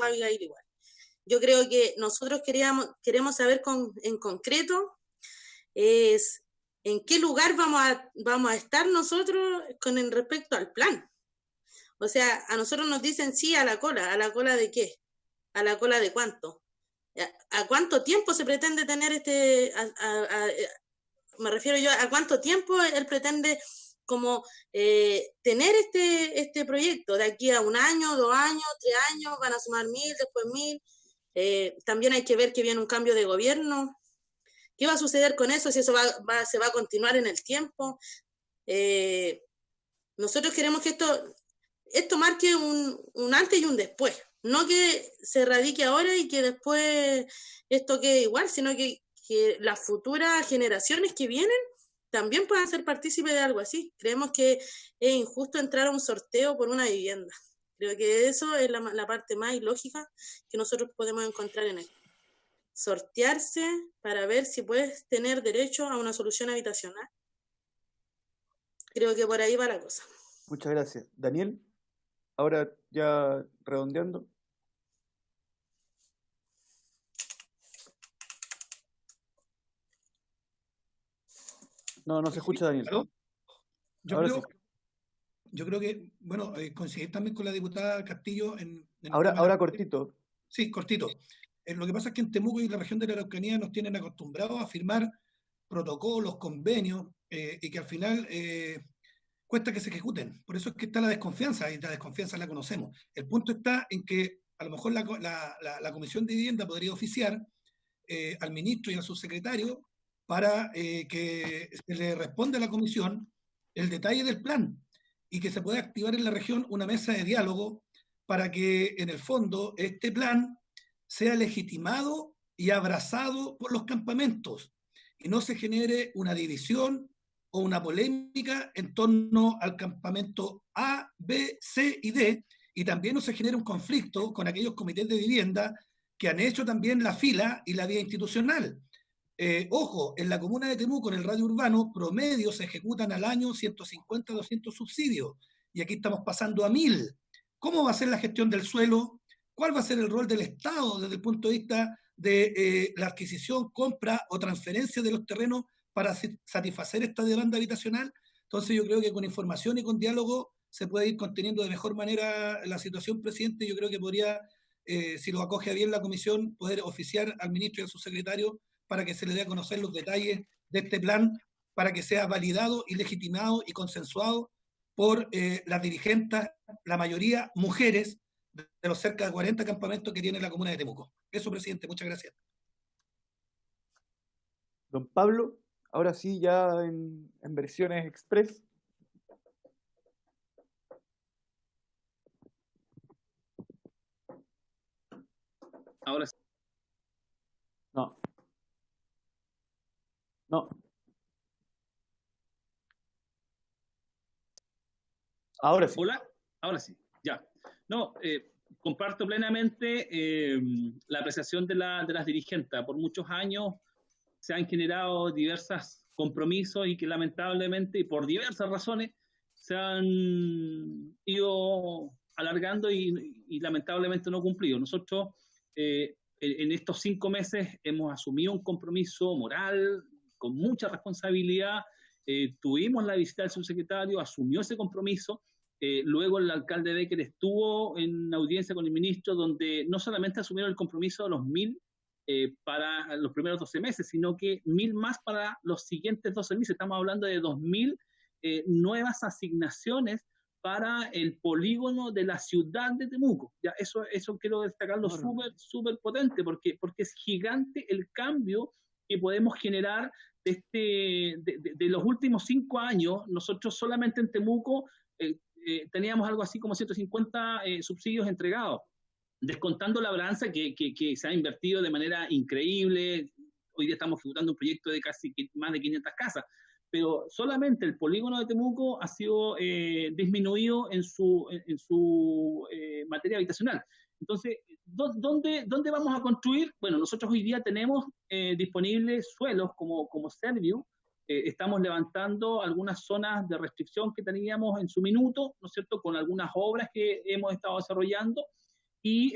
Abigail igual. Yo creo que nosotros queremos saber en concreto es en qué lugar vamos a estar nosotros con respecto al plan. O sea, a nosotros nos dicen sí a la cola ¿de qué? ¿A la cola de cuánto? ¿A cuánto tiempo se pretende tener me refiero yo a cuánto tiempo él pretende como tener este proyecto? De aquí a 1 año, 2 años, 3 años, van a sumar 1000, después 1000. También hay que ver que viene un cambio de gobierno. ¿Qué va a suceder con eso? Si eso se va a continuar en el tiempo. Nosotros queremos que esto marque un antes y un después. No que se radique ahora y que después esto quede igual, sino que las futuras generaciones que vienen también puedan ser partícipes de algo así. Creemos que es injusto entrar a un sorteo por una vivienda. Creo que eso es la parte más ilógica que nosotros podemos encontrar en esto. Sortearse para ver si puedes tener derecho a una solución habitacional. Creo que por ahí va la cosa. Muchas gracias. Daniel, ahora ya redondeando. No se escucha, Daniel. Yo creo, yo creo que, bueno, coincidir también con la diputada Castillo ahora cortito. Sí, cortito. Lo que pasa es que en Temuco y la región de la Araucanía nos tienen acostumbrados a firmar protocolos, convenios, y que al final cuesta que se ejecuten. Por eso es que está la desconfianza, y la desconfianza la conocemos. El punto está en que a lo mejor la Comisión de Vivienda podría oficiar al ministro y al subsecretario para que se le responda a la comisión el detalle del plan y que se pueda activar en la región una mesa de diálogo para que en el fondo este plan sea legitimado y abrazado por los campamentos y no se genere una división o una polémica en torno al campamento A, B, C y D, y también no se genere un conflicto con aquellos comités de vivienda que han hecho también la fila y la vía institucional. Ojo, en la comuna de Temuco, en el radio urbano, promedio se ejecutan al año 150, 200 subsidios, y aquí estamos pasando a 1000. ¿Cómo va a ser la gestión del suelo? ¿Cuál va a ser el rol del Estado desde el punto de vista de la adquisición, compra o transferencia de los terrenos para satisfacer esta demanda habitacional? Entonces yo creo que con información y con diálogo se puede ir conteniendo de mejor manera la situación, presidente. Yo creo que podría, si lo acoge bien la comisión, poder oficiar al ministro y a su secretario para que se le dé a conocer los detalles de este plan, para que sea validado y legitimado y consensuado por las dirigentes, la mayoría mujeres, de los cerca de 40 campamentos que tiene la comuna de Temuco. Eso, presidente, muchas gracias. Don Pablo, ahora sí, ya en versiones express. Ahora sí. No. Ahora sí. Hola, ahora sí, ya. No, comparto plenamente la apreciación de las dirigentes. Por muchos años se han generado diversos compromisos y que lamentablemente, y por diversas razones, se han ido alargando y lamentablemente no cumplido. Nosotros en estos 5 meses hemos asumido un compromiso moral con mucha responsabilidad. Tuvimos la visita del subsecretario, asumió ese compromiso. Luego el alcalde Becker estuvo en audiencia con el ministro, donde no solamente asumieron el compromiso de los 1000 para los primeros 12 meses, sino que 1000 más para los siguientes 12 meses. Estamos hablando de 2000 nuevas asignaciones para el polígono de la ciudad de Temuco. Ya, eso quiero destacarlo súper potente, porque es gigante el cambio que podemos generar de los últimos 5 años. Nosotros solamente en Temuco teníamos algo así como 150 subsidios entregados, descontando la labranza que se ha invertido de manera increíble. Hoy día estamos ejecutando un proyecto de casi más de 500 casas, pero solamente el polígono de Temuco ha sido disminuido en su materia habitacional. Entonces, ¿dónde vamos a construir? Bueno, nosotros hoy día tenemos disponibles suelos como Serviu. Estamos levantando algunas zonas de restricción que teníamos en su minuto, ¿no es cierto?, con algunas obras que hemos estado desarrollando. Y,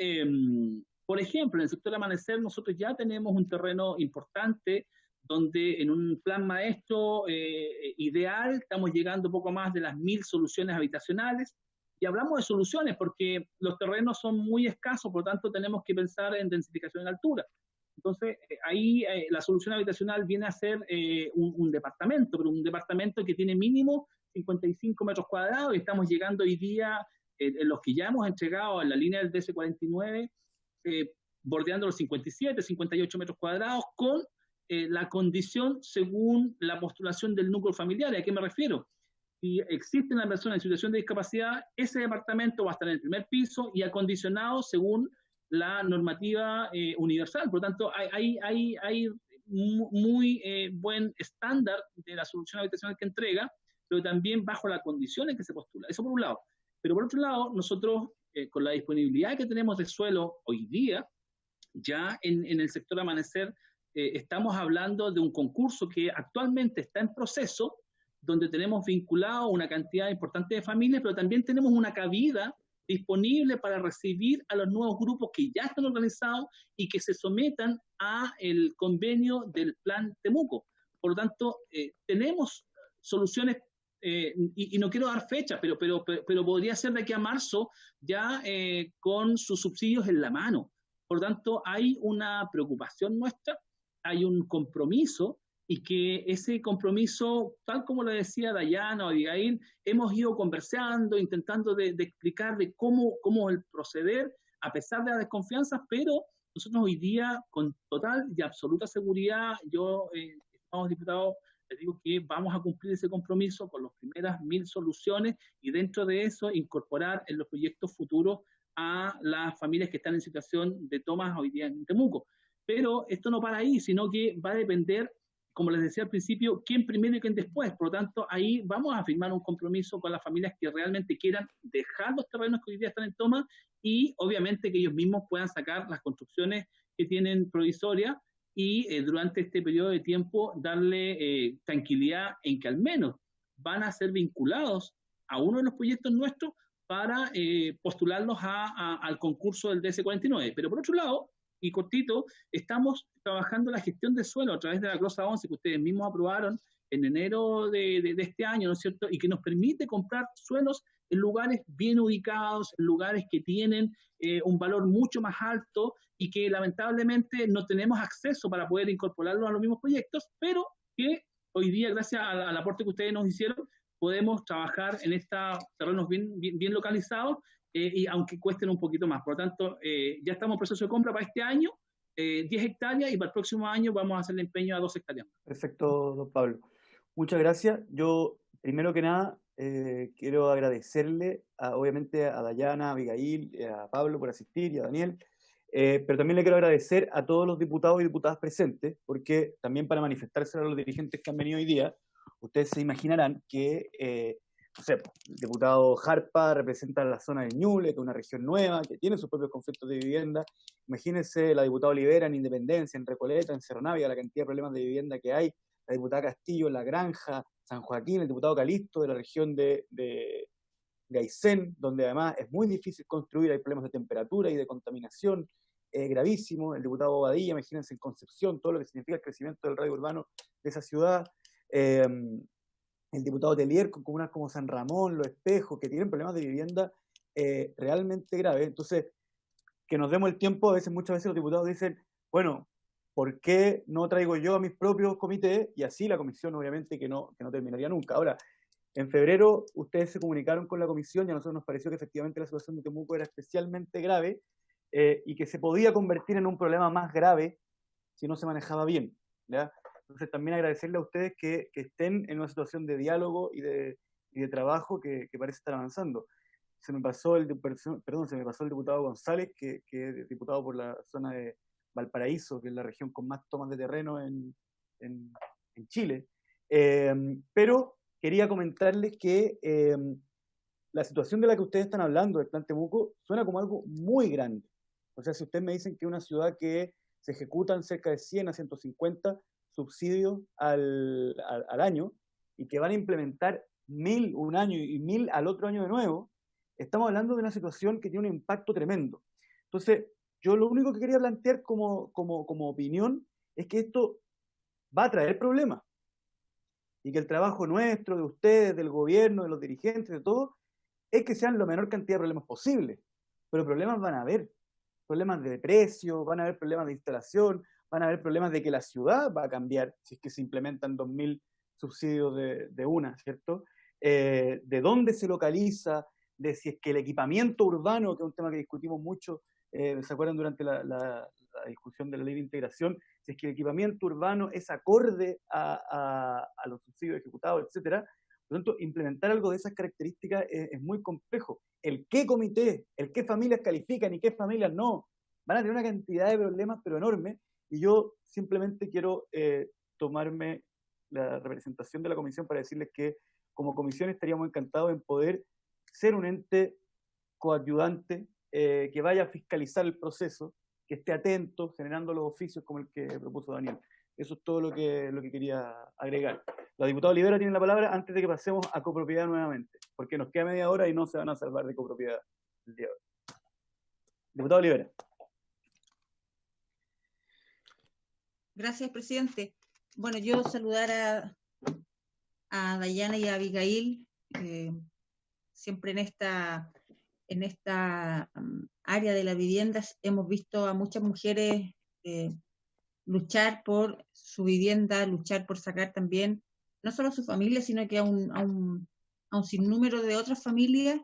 por ejemplo, en el sector Amanecer nosotros ya tenemos un terreno importante donde en un plan maestro ideal estamos llegando poco más de las 1000 soluciones habitacionales. Y hablamos de soluciones porque los terrenos son muy escasos, por lo tanto tenemos que pensar en densificación en altura. Entonces, ahí la solución habitacional viene a ser un departamento, pero un departamento que tiene mínimo 55 metros cuadrados, y estamos llegando hoy día, en los que ya hemos entregado en la línea del DC49, bordeando los 57, 58 metros cuadrados, con la condición según la postulación del núcleo familiar. ¿A qué me refiero? Si existe una persona en situación de discapacidad, ese departamento va a estar en el primer piso y acondicionado según la normativa universal. Por lo tanto, hay muy buen estándar de la solución habitacional que entrega, pero también bajo las condiciones que se postula. Eso por un lado. Pero por otro lado, nosotros, con la disponibilidad que tenemos de suelo hoy día, ya en el sector Amanecer, estamos hablando de un concurso que actualmente está en proceso, donde tenemos vinculado una cantidad importante de familias, pero también tenemos una cabida disponible para recibir a los nuevos grupos que ya están organizados y que se sometan a el convenio del Plan Temuco. Por lo tanto, tenemos soluciones y no quiero dar fecha, pero podría ser de aquí a marzo ya con sus subsidios en la mano. Por lo tanto, hay una preocupación nuestra, hay un compromiso, y que ese compromiso, tal como lo decía Dayana o Abigail, hemos ido conversando, intentando de explicar de cómo el proceder, a pesar de las desconfianzas, pero nosotros hoy día, con total y absoluta seguridad, yo, estimados diputados, les digo que vamos a cumplir ese compromiso con las primeras 1000 soluciones, y dentro de eso incorporar en los proyectos futuros a las familias que están en situación de tomas hoy día en Temuco. Pero esto no para ahí, sino que va a depender, como les decía al principio, quién primero y quién después. Por lo tanto, ahí vamos a firmar un compromiso con las familias que realmente quieran dejar los terrenos que hoy día están en toma, y obviamente que ellos mismos puedan sacar las construcciones que tienen provisorias, y durante este periodo de tiempo darle tranquilidad en que al menos van a ser vinculados a uno de los proyectos nuestros para postularlos al concurso del DS49. Pero por otro lado, y cortito, estamos trabajando la gestión de suelo a través de la glosa 11 que ustedes mismos aprobaron en enero de este año, ¿no es cierto?, y que nos permite comprar suelos en lugares bien ubicados, en lugares que tienen un valor mucho más alto, y que lamentablemente no tenemos acceso para poder incorporarlos a los mismos proyectos, pero que hoy día, gracias al aporte que ustedes nos hicieron, podemos trabajar en estos terrenos bien localizados, y aunque cuesten un poquito más. Por lo tanto, ya estamos en proceso de compra para este año, 10 hectáreas, y para el próximo año vamos a hacer el empeño a 2 hectáreas. Perfecto, don Pablo. Muchas gracias. Yo, primero que nada, quiero agradecerle, obviamente, a Dayana, a Abigail, a Pablo por asistir, y a Daniel, pero también le quiero agradecer a todos los diputados y diputadas presentes, porque también para manifestarse a los dirigentes que han venido hoy día, ustedes se imaginarán que no sé, el diputado Jarpa representa la zona de Ñuble, que es una región nueva, que tiene sus propios conflictos de vivienda. Imagínense la diputada Olivera en Independencia, en Recoleta, en Cerro Navia, la cantidad de problemas de vivienda que hay, la diputada Castillo en La Granja, San Joaquín, el diputado Calisto de la región de Aysén, donde además es muy difícil construir, hay problemas de temperatura y de contaminación gravísimos, el diputado Bobadilla, imagínense en Concepción, todo lo que significa el crecimiento del radio urbano de esa ciudad, el diputado Telier con comunas como San Ramón, Los Espejos, que tienen problemas de vivienda realmente graves. Entonces, que nos demos el tiempo, muchas veces los diputados dicen, bueno, ¿por qué no traigo yo a mis propios comités? Y así la comisión, obviamente, que no terminaría nunca. Ahora, en febrero ustedes se comunicaron con la comisión y a nosotros nos pareció que efectivamente la situación de Temuco era especialmente grave y que se podía convertir en un problema más grave si no se manejaba bien, ¿ya? Entonces también agradecerle a ustedes que estén en una situación de diálogo y de trabajo que parece estar avanzando. Se me pasó el diputado González, que es diputado por la zona de Valparaíso, que es la región con más tomas de terreno en Chile. Pero quería comentarles que la situación de la que ustedes están hablando, del Plan Temuco, suena como algo muy grande. O sea, si ustedes me dicen que una ciudad que se ejecutan cerca de 100 a 150 subsidios al año y que van a implementar 1000 un año y 1000 al otro año de nuevo, estamos hablando de una situación que tiene un impacto tremendo. Entonces, yo lo único que quería plantear como opinión es que esto va a traer problemas y que el trabajo nuestro, de ustedes, del gobierno, de los dirigentes, de todos, es que sean la menor cantidad de problemas posible. Pero problemas van a haber, problemas de precio, van a haber problemas de instalación, van a haber problemas de que la ciudad va a cambiar si es que se implementan 2000 subsidios de una, ¿cierto? De dónde se localiza, de si es que el equipamiento urbano, que es un tema que discutimos mucho, ¿se acuerdan durante la discusión de la ley de integración? Si es que el equipamiento urbano es acorde a los subsidios ejecutados, etcétera. Por lo tanto, implementar algo de esas características es muy complejo. El qué comité, el qué familias califican y qué familias no, van a tener una cantidad de problemas, pero enormes. Y yo simplemente quiero tomarme la representación de la comisión para decirles que como comisión estaríamos encantados en poder ser un ente coadyuvante que vaya a fiscalizar el proceso, que esté atento, generando los oficios como el que propuso Daniel. Eso es todo lo que quería agregar. La diputada Olivera tiene la palabra antes de que pasemos a copropiedad nuevamente, porque nos queda media hora y no se van a salvar de copropiedad el día de hoy. Diputada Olivera. Gracias, presidente. Bueno, yo saludar a Dayana y a Abigail, siempre en esta área de la vivienda hemos visto a muchas mujeres luchar por su vivienda, luchar por sacar también, no solo a su familia, sino que a un sinnúmero de otras familias,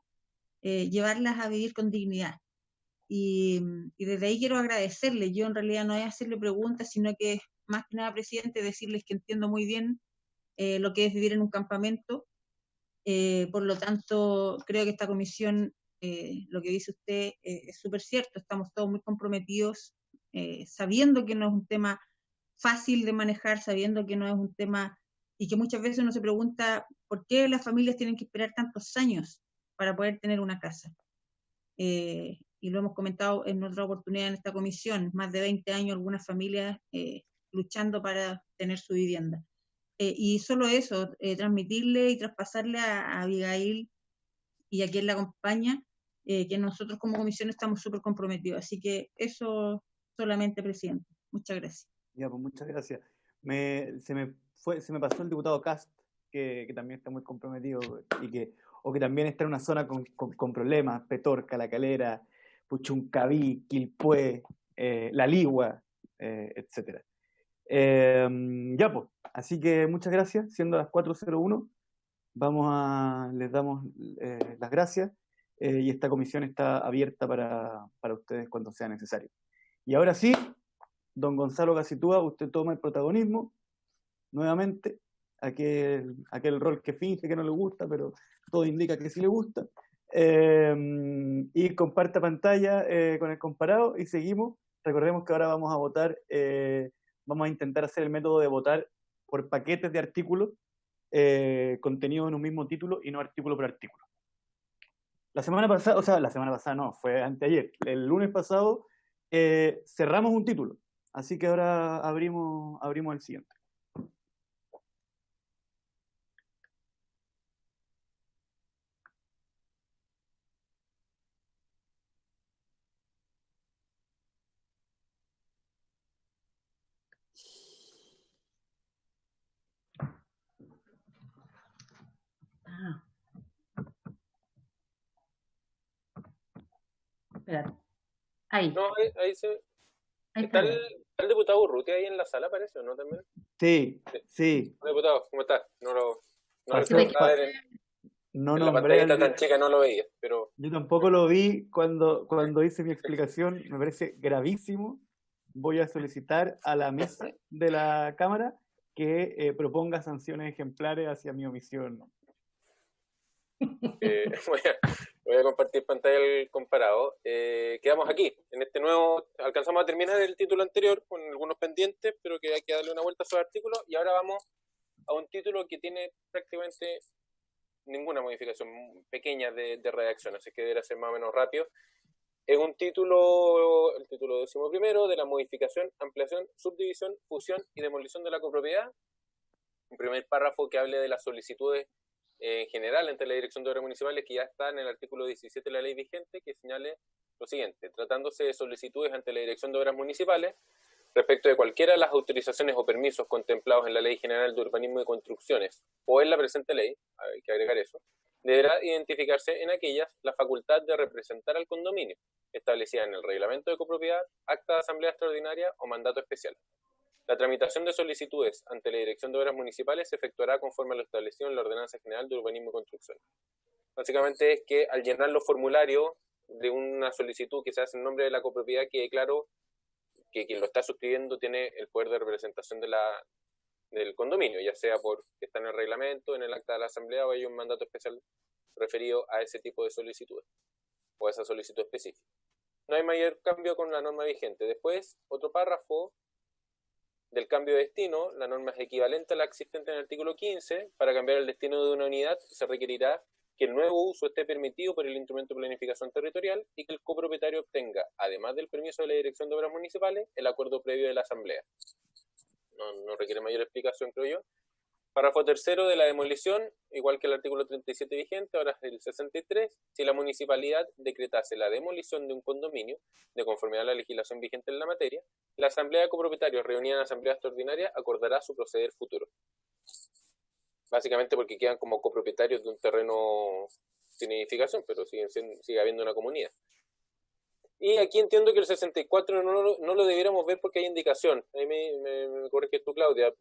llevarlas a vivir con dignidad. Y desde ahí quiero agradecerles. Yo en realidad no es hacerle preguntas, sino que más que nada, presidente, decirles que entiendo muy bien lo que es vivir en un campamento. Por lo tanto, creo que esta comisión, lo que dice usted, es súper cierto. Estamos todos muy comprometidos, sabiendo que no es un tema fácil de manejar, sabiendo que no es un tema, y que muchas veces uno se pregunta por qué las familias tienen que esperar tantos años para poder tener una casa. Y lo hemos comentado en otra oportunidad en esta comisión, más de 20 años algunas familias luchando para tener su vivienda. Y solo eso, transmitirle y traspasarle a Abigail y a quien la acompaña, que nosotros como comisión estamos súper comprometidos. Así que eso solamente, presidente. Muchas gracias. Ya, pues muchas gracias. Se me pasó el diputado Cast, que también está muy comprometido o que también está en una zona con problemas, Petorca, La Calera, Puchuncaví, Quilpué, La Ligua, etcétera. Ya pues, así que muchas gracias, siendo las 4:01, les damos las gracias, y esta comisión está abierta para ustedes cuando sea necesario. Y ahora sí, don Gonzalo Gacitúa, usted toma el protagonismo nuevamente, aquel rol que finge que no le gusta, pero todo indica que sí le gusta, y comparta pantalla con el comparado y seguimos. Recordemos que ahora vamos a votar, vamos a intentar hacer el método de votar por paquetes de artículos contenidos en un mismo título y no artículo por artículo. La semana pasada no, fue anteayer, el lunes pasado cerramos un título, así que ahora abrimos el siguiente. Espérate. Ahí. No, ahí se... ¿Está el diputado Urrutia ahí en la sala, parece, o no también? Sí. Diputado, ¿cómo está? No nombré la pantallita tan chica no lo veía, pero... Yo tampoco lo vi cuando hice mi explicación, me parece gravísimo. Voy a solicitar a la mesa de la Cámara que proponga sanciones ejemplares hacia mi omisión. Voy a compartir pantalla el comparado. Quedamos aquí, en este nuevo, alcanzamos a terminar el título anterior con algunos pendientes, pero que hay que darle una vuelta a su artículo, y ahora vamos a un título que tiene prácticamente ninguna modificación pequeña de redacción, así que deberá ser más o menos rápido. Es un título, el título 11º de la modificación, ampliación, subdivisión, fusión y demolición de la copropiedad. Un primer párrafo que hable de las solicitudes en general ante la Dirección de Obras Municipales, que ya está en el artículo 17 de la ley vigente, que señale lo siguiente: tratándose de solicitudes ante la Dirección de Obras Municipales respecto de cualquiera de las autorizaciones o permisos contemplados en la Ley General de Urbanismo y Construcciones o en la presente ley, hay que agregar eso, deberá identificarse en aquellas la facultad de representar al condominio, establecida en el reglamento de copropiedad, acta de asamblea extraordinaria o mandato especial. La tramitación de solicitudes ante la Dirección de Obras Municipales se efectuará conforme a lo establecido en la Ordenanza General de Urbanismo y Construcción. Básicamente es que al llenar los formularios de una solicitud que se hace en nombre de la copropiedad, quede claro que quien lo está suscribiendo tiene el poder de representación del condominio, ya sea porque está en el reglamento, en el acta de la asamblea, o hay un mandato especial referido a ese tipo de solicitudes o a esa solicitud específica. No hay mayor cambio con la norma vigente. Después, otro párrafo del cambio de destino. La norma es equivalente a la existente en el artículo 15. Para cambiar el destino de una unidad se requerirá que el nuevo uso esté permitido por el instrumento de planificación territorial y que el copropietario obtenga, además del permiso de la Dirección de Obras Municipales, el acuerdo previo de la Asamblea. No requiere mayor explicación, creo yo. Párrafo tercero de la demolición, igual que el artículo 37 vigente, ahora es el 63, si la municipalidad decretase la demolición de un condominio, de conformidad a la legislación vigente en la materia, la Asamblea de Copropietarios reunida en Asamblea Extraordinaria acordará su proceder futuro. básicamente porque quedan como copropietarios de un terreno sin edificación, pero sigue habiendo una comunidad. Y aquí entiendo que el 64 no lo debiéramos ver porque hay indicación. Ahí me corriges tú, Claudia.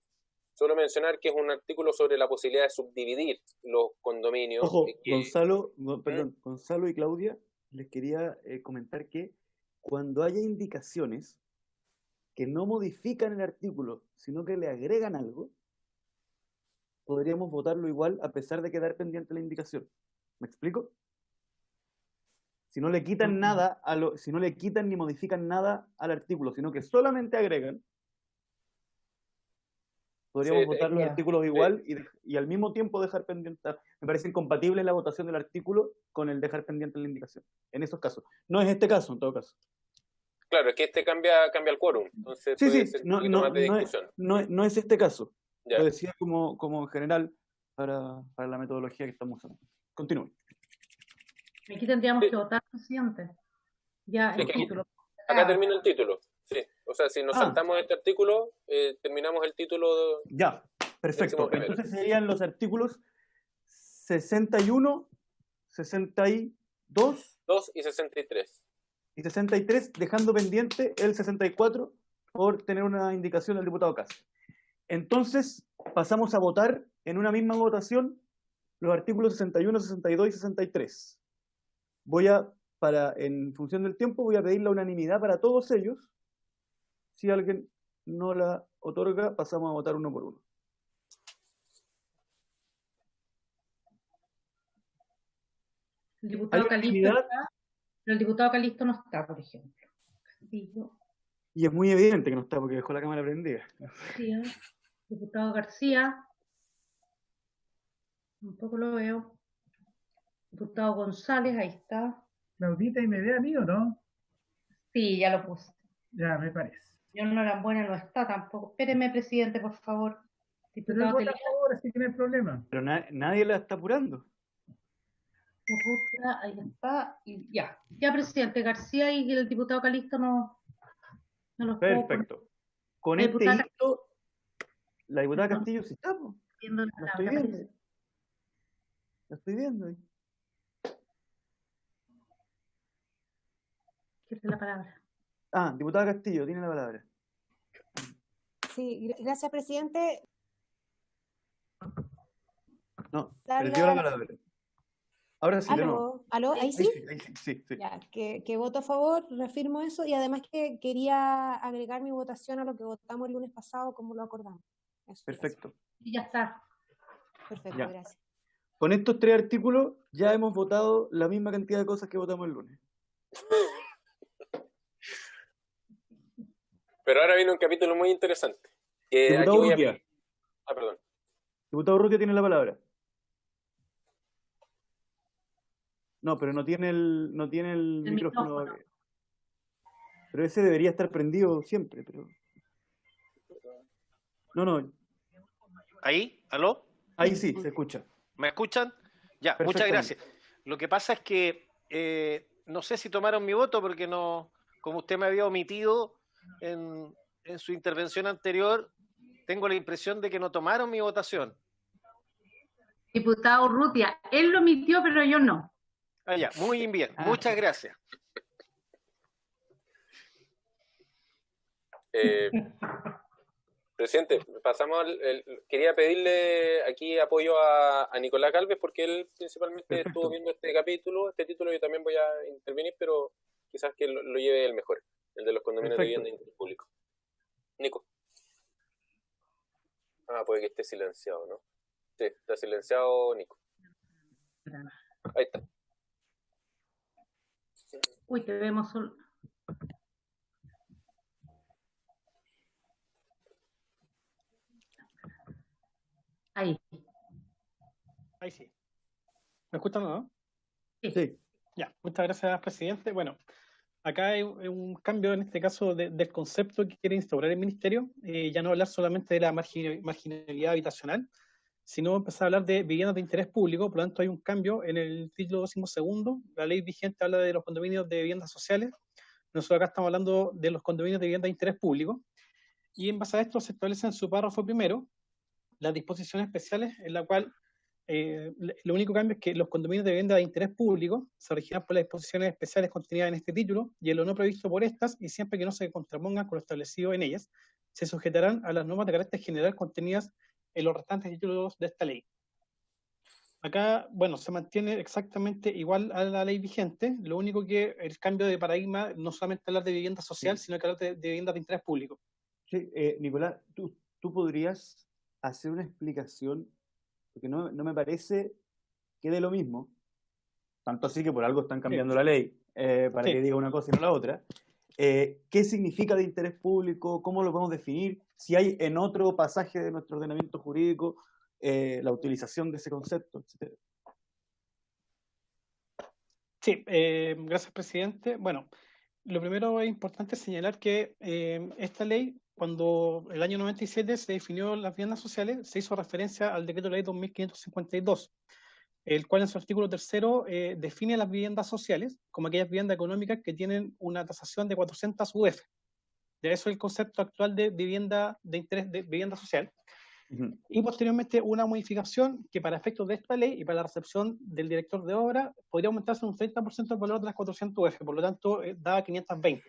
Solo mencionar que es un artículo sobre la posibilidad de subdividir los condominios. Ojo, Gonzalo y Claudia, les quería comentar que cuando haya indicaciones que no modifican el artículo, sino que le agregan algo, podríamos votarlo igual a pesar de quedar pendiente la indicación. ¿Me explico? Si no le quitan nada, si no le quitan ni modifican nada al artículo, sino que solamente agregan, podríamos votar los artículos igual y al mismo tiempo dejar pendiente. Me parece incompatible la votación del artículo con el dejar pendiente la indicación. En esos casos. No es este caso, en todo caso. Claro, es que cambia el quórum. Entonces puede ser un poquito más de discusión. No es este caso. Ya. Lo decía como en general para la metodología que estamos usando. Continúe. Aquí tendríamos que votar, presidente. Ya el título. Acá termina el título. Sí. O sea, si nos saltamos este artículo, terminamos el título. Ya, perfecto. Entonces serían los artículos 61, 62, 2 y 63. Y 63, dejando pendiente el 64 por tener una indicación del diputado Cáceres. Entonces, pasamos a votar en una misma votación los artículos 61, 62 y 63. En función del tiempo, voy a pedir la unanimidad para todos ellos. Si alguien no la otorga, pasamos a votar uno por uno. El diputado Calisto está, pero el diputado Calisto no está, por ejemplo. Y es muy evidente que no está porque dejó la cámara prendida. Sí, diputado García, tampoco lo veo. Diputado González, ahí está. Claudita, ¿y me ve a mí o no? Sí, ya lo puse. Ya, me parece. Señor Norambuena no está tampoco. Espéreme, presidente, por favor. Diputado Pero vota ahora, así que no hay problema. Pero nadie la está apurando. Ahí está. Y ya. Ya, presidente, García y el diputado Calisto no los puedo. Perfecto. Con este hito, la diputada Castillo sí está. La estoy viendo. La estoy viendo. ¿Quiere la palabra? Diputada Castillo, tiene la palabra. Sí, gracias, presidente. No, perdió la palabra. Ahora sí, ¿Aló? ¿Ahí sí? Sí. Ya, que voto a favor, reafirmo eso, y además que quería agregar mi votación a lo que votamos el lunes pasado, como lo acordamos. Eso, perfecto. Y ya está. Perfecto, ya. Gracias. Con estos 3 artículos ya hemos votado la misma cantidad de cosas que votamos el lunes. Pero ahora viene un capítulo muy interesante. Diputado Urrutia. Perdón. Diputado Urrutia tiene la palabra. No, pero no tiene el micrófono. Pero ese debería estar prendido siempre. Pero... No. ¿Ahí? ¿Aló? Ahí sí, se escucha. ¿Me escuchan? Ya, muchas gracias. Lo que pasa es que no sé si tomaron mi voto porque no, como usted me había omitido en su intervención anterior, tengo la impresión de que no tomaron mi votación. Diputado Urrutia, él lo omitió, pero yo no. Ya, muy bien. Muchas gracias. Presidente, pasamos quería pedirle aquí apoyo a Nicolás Galvez porque él principalmente estuvo viendo este título, yo también voy a intervenir, pero quizás que lo lleve el mejor, el de los condominios de vivienda de interés público. Nico. Puede que esté silenciado, ¿no? Sí, está silenciado, Nico. Ahí está. Uy, te vemos solo. Ahí sí. ¿Me escuchan o no? Sí. Ya, muchas gracias, presidente. Bueno, acá hay un cambio en este caso del concepto que quiere instaurar el ministerio, ya no hablar solamente de la marginalidad habitacional, sino empezar a hablar de viviendas de interés público. Por lo tanto hay un cambio en el título 12º, la ley vigente habla de los condominios de viviendas sociales, nosotros acá estamos hablando de los condominios de viviendas de interés público, y en base a esto se establece en su párrafo primero las disposiciones especiales, en la cual lo único cambio es que los condominios de vivienda de interés público se regirán por las disposiciones especiales contenidas en este título y en lo no previsto por estas, y siempre que no se contrapongan con lo establecido en ellas, se sujetarán a las normas de carácter general contenidas en los restantes títulos de esta ley. Acá, bueno, se mantiene exactamente igual a la ley vigente, lo único que el cambio de paradigma no solamente hablar de vivienda social, sino que hablar de vivienda de interés público. Sí, Nicolás, tú podrías hacer una explicación, porque no me parece que dé lo mismo, tanto así que por algo están cambiando la ley, para que diga una cosa y no la otra. ¿Qué significa de interés público? ¿Cómo lo podemos definir? Si hay en otro pasaje de nuestro ordenamiento jurídico la utilización de ese concepto, etc. Sí, gracias, presidente. Bueno, lo primero es importante señalar que esta ley, cuando el año 97 se definió las viviendas sociales, se hizo referencia al decreto de ley 2552, el cual en su artículo 3 define las viviendas sociales como aquellas viviendas económicas que tienen una tasación de 400 UF. De eso es el concepto actual de vivienda de interés, de vivienda social. Y posteriormente una modificación que para efectos de esta ley y para la recepción del director de obra podría aumentarse un 30% el valor de las 400 UF, por lo tanto da 520.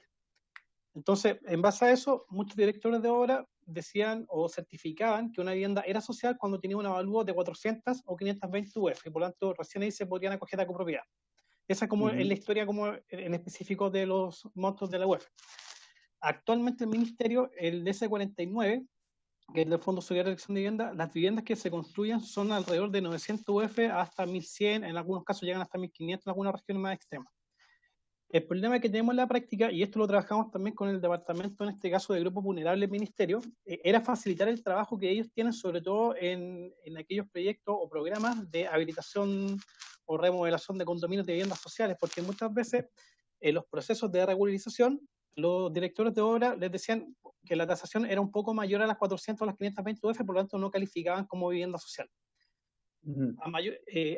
Entonces, en base a eso, muchos directores de obra decían o certificaban que una vivienda era social cuando tenía un avalúo de 400 o 520 UF, y por lo tanto recién ahí se podrían acoger a copropiedad. Esa es como en la historia como en específico de los montos de la UF. Actualmente el Ministerio, el DS49, que es del Fondo Solidario de Elección de Vivienda, las viviendas que se construyen son alrededor de 900 UF hasta 1100, en algunos casos llegan hasta 1500 en algunas regiones más extremas. El problema que tenemos en la práctica, y esto lo trabajamos también con el departamento, en este caso de grupos vulnerables del Ministerio, era facilitar el trabajo que ellos tienen, sobre todo en aquellos proyectos o programas de habilitación o remodelación de condominios de viviendas sociales, porque muchas veces en los procesos de regularización, los directores de obra les decían que la tasación era un poco mayor a las 400 o las 520 UF, por lo tanto no calificaban como vivienda social.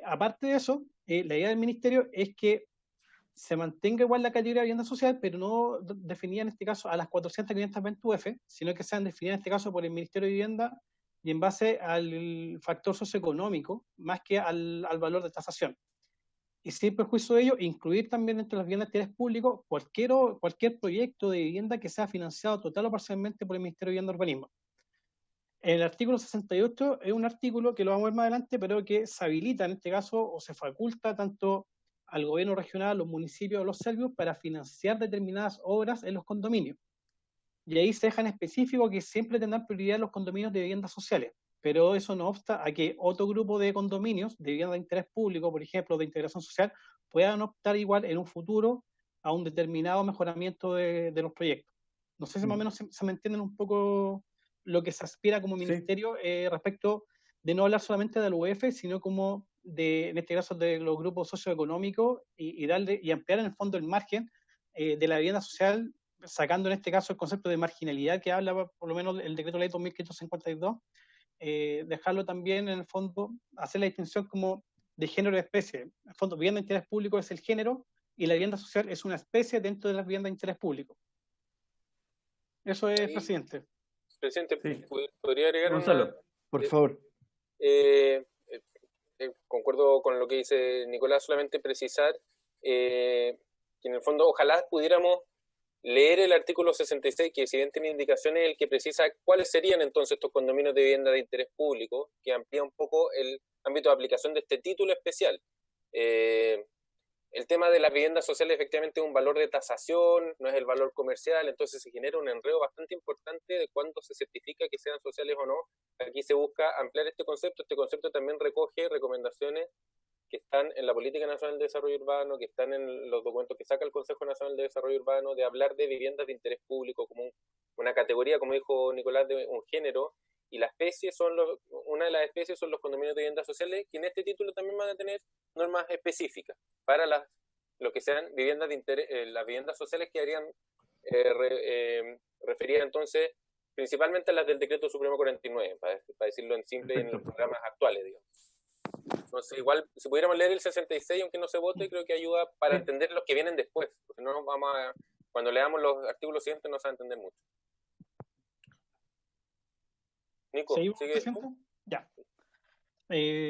Aparte de eso, la idea del Ministerio es que se mantenga igual la categoría de vivienda social, pero no definida en este caso a las 400 520 UF, sino que sean definidas en este caso por el Ministerio de Vivienda y en base al factor socioeconómico, más que al valor de tasación. Y sin perjuicio de ello, incluir también dentro de las viviendas de interés público cualquier proyecto de vivienda que sea financiado total o parcialmente por el Ministerio de Vivienda y Urbanismo. El artículo 68 es un artículo que lo vamos a ver más adelante, pero que se habilita en este caso o se faculta tanto al gobierno regional, los municipios o los servicios para financiar determinadas obras en los condominios. Y ahí se deja en específico que siempre tendrán prioridad los condominios de viviendas sociales, pero eso no obsta a que otro grupo de condominios de vivienda de interés público, por ejemplo, de integración social, puedan optar igual en un futuro a un determinado mejoramiento de los proyectos. No sé si más o menos se me entienden un poco lo que se aspira como ministerio respecto de no hablar solamente del UF, sino como en este caso de los grupos socioeconómicos y ampliar en el fondo el margen de la vivienda social, sacando en este caso el concepto de marginalidad que habla por lo menos el decreto ley 2552, dejarlo también en el fondo, hacer la distinción como de género y especie. En el fondo, vivienda de interés público es el género y la vivienda social es una especie dentro de las viviendas de interés público. Eso es, presidente. Presidente, ¿podría agregar Gonzalo, por favor? Concuerdo con lo que dice Nicolás, solamente precisar que en el fondo ojalá pudiéramos leer el artículo 66, que si bien tiene indicaciones, el que precisa cuáles serían entonces estos condominios de vivienda de interés público, que amplía un poco el ámbito de aplicación de este título especial. El tema de las viviendas sociales efectivamente es un valor de tasación, no es el valor comercial, entonces se genera un enredo bastante importante de cuándo se certifica que sean sociales o no. Aquí se busca ampliar este concepto también recoge recomendaciones que están en la Política Nacional de Desarrollo Urbano, que están en los documentos que saca el Consejo Nacional de Desarrollo Urbano, de hablar de viviendas de interés público como una categoría, como dijo Nicolás, de un género, y la especie una de las especies son los condominios de viviendas sociales, que en este título también van a tener normas específicas para lo que sean viviendas de interés, las viviendas sociales que harían referir entonces principalmente a las del Decreto Supremo 49, para decirlo en simple, y en los programas actuales, digamos. Entonces, igual, si pudiéramos leer el 66, aunque no se vote, creo que ayuda para entender los que vienen después, porque no nos cuando leamos los artículos siguientes no se va a entender mucho. Nico, ¿sigue? Ya.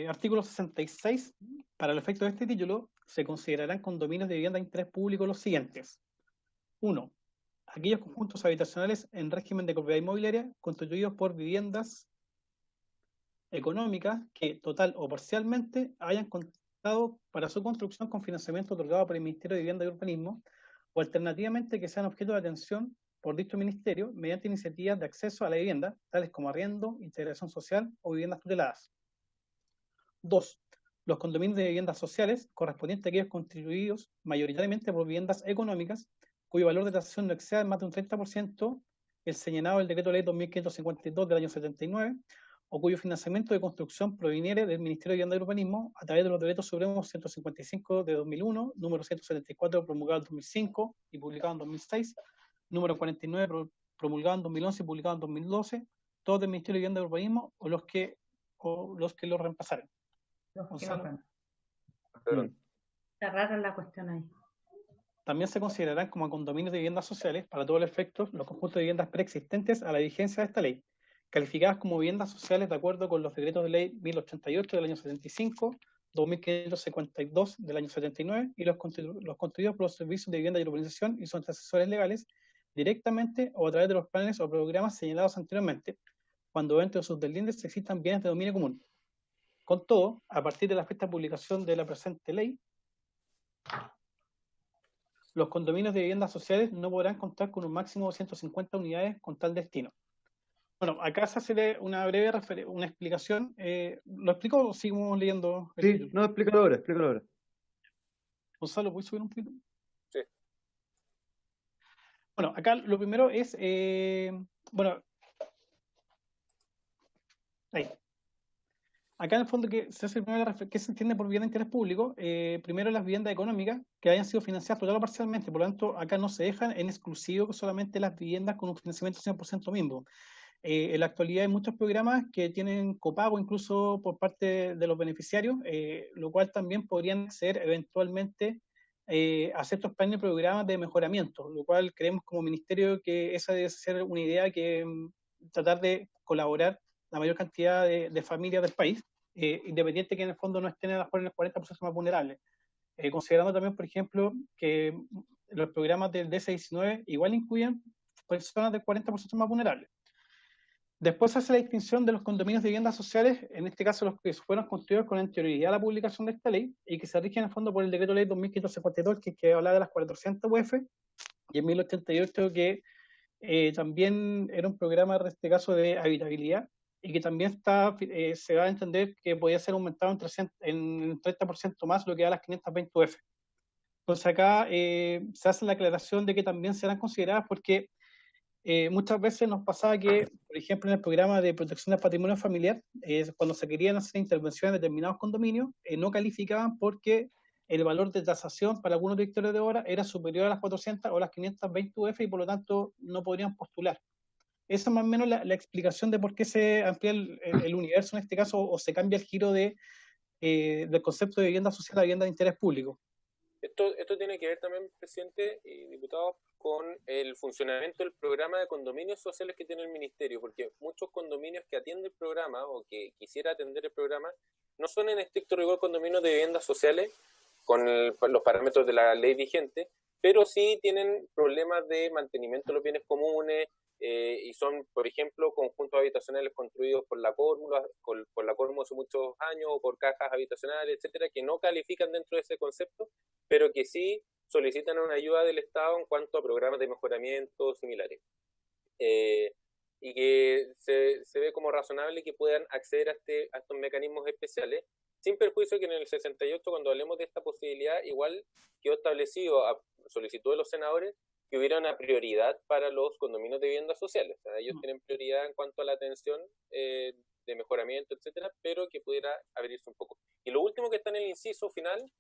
Artículo 66. Para el efecto de este título, se considerarán condominios de vivienda de interés público los siguientes. 1. Aquellos conjuntos habitacionales en régimen de propiedad inmobiliaria constituidos por viviendas económicas que, total o parcialmente, hayan contado para su construcción con financiamiento otorgado por el Ministerio de Vivienda y Urbanismo, o alternativamente que sean objeto de atención por dicho ministerio mediante iniciativas de acceso a la vivienda, tales como arriendo, integración social o viviendas tuteladas. 2. Los condominios de viviendas sociales correspondientes a aquellos constituidos mayoritariamente por viviendas económicas cuyo valor de tasación no exceda más de un 30% el señalado del Decreto Ley 2552 del año 79, o cuyo financiamiento de construcción proviniere del Ministerio de Vivienda y Urbanismo a través de los decretos supremos 155 de 2001, número 174 promulgado en 2005 y publicado en 2006, número 49 promulgado en 2011 y publicado en 2012, todos del Ministerio de Vivienda y Urbanismo o los que lo reemplazaren. Está rara la cuestión ahí. También se considerarán como condominios de viviendas sociales, para todos los efectos, los conjuntos de viviendas preexistentes a la vigencia de esta ley, calificadas como viviendas sociales de acuerdo con los decretos de ley 1088 del año 75, 2552 del año 79 y los constituidos por los servicios de vivienda y urbanización y sus antecesores legales, directamente o a través de los planes o programas señalados anteriormente, cuando dentro de sus deslindes existan bienes de dominio común. Con todo, a partir de la fecha de publicación de la presente ley, los condominios de viviendas sociales no podrán contar con un máximo de 150 unidades con tal destino. Bueno, acá se hace una breve una explicación. ¿Lo explico o seguimos leyendo? Sí, no, explícalo ahora. Gonzalo, ¿puedes subir un poquito? Sí. Bueno, acá lo primero es, bueno, ahí. Acá en el fondo que se hace primero ¿qué se entiende por vivienda de interés público? Primero las viviendas económicas que hayan sido financiadas total o parcialmente, por lo tanto acá no se dejan en exclusivo solamente las viviendas con un financiamiento 100% mismo. En la actualidad hay muchos programas que tienen copago incluso por parte de los beneficiarios, lo cual también podrían ser eventualmente a ciertos planes de programas de mejoramiento, lo cual creemos como ministerio que esa debe ser una idea que tratar de colaborar la mayor cantidad de familias del país, independiente que en el fondo no estén en el 40% más vulnerables. Considerando también, por ejemplo, que los programas del DC-19 igual incluyen personas del 40% más vulnerables. Después se hace la distinción de los condominios de viviendas sociales, en este caso los que fueron construidos con anterioridad a la publicación de esta ley y que se rigen en el fondo por el decreto ley 2552 que habla de las 400 UF y en 1088 que también era un programa en este caso de habitabilidad y que también se va a entender que podía ser aumentado en 30% más lo que da las 520 UF. Entonces acá se hace la aclaración de que también serán consideradas porque muchas veces nos pasaba que, por ejemplo, en el programa de protección del patrimonio familiar, cuando se querían hacer intervenciones en determinados condominios, no calificaban porque el valor de tasación para algunos directores de obra era superior a las 400 o las 520 UF y por lo tanto no podrían postular. Esa es más o menos la explicación de por qué se amplía el universo en este caso o se cambia el giro del concepto de vivienda social a vivienda de interés público. Esto tiene que ver también, presidente y diputados, con el funcionamiento del programa de condominios sociales que tiene el ministerio, porque muchos condominios que atienden el programa o que quisiera atender el programa no son en estricto rigor condominios de viviendas sociales con los parámetros de la ley vigente, pero sí tienen problemas de mantenimiento de los bienes comunes y son, por ejemplo, conjuntos habitacionales construidos por la Cormo hace muchos años o por cajas habitacionales, etcétera, que no califican dentro de ese concepto, pero que sí solicitan una ayuda del Estado en cuanto a programas de mejoramiento similares. Y que se ve como razonable que puedan acceder a estos mecanismos especiales, sin perjuicio que en el 68, cuando hablemos de esta posibilidad, igual quedó establecido a solicitud de los senadores que hubiera una prioridad para los condominios de viviendas sociales. O sea, ellos tienen prioridad en cuanto a la atención de mejoramiento, etcétera, pero que pudiera abrirse un poco. Y lo último que está en el inciso final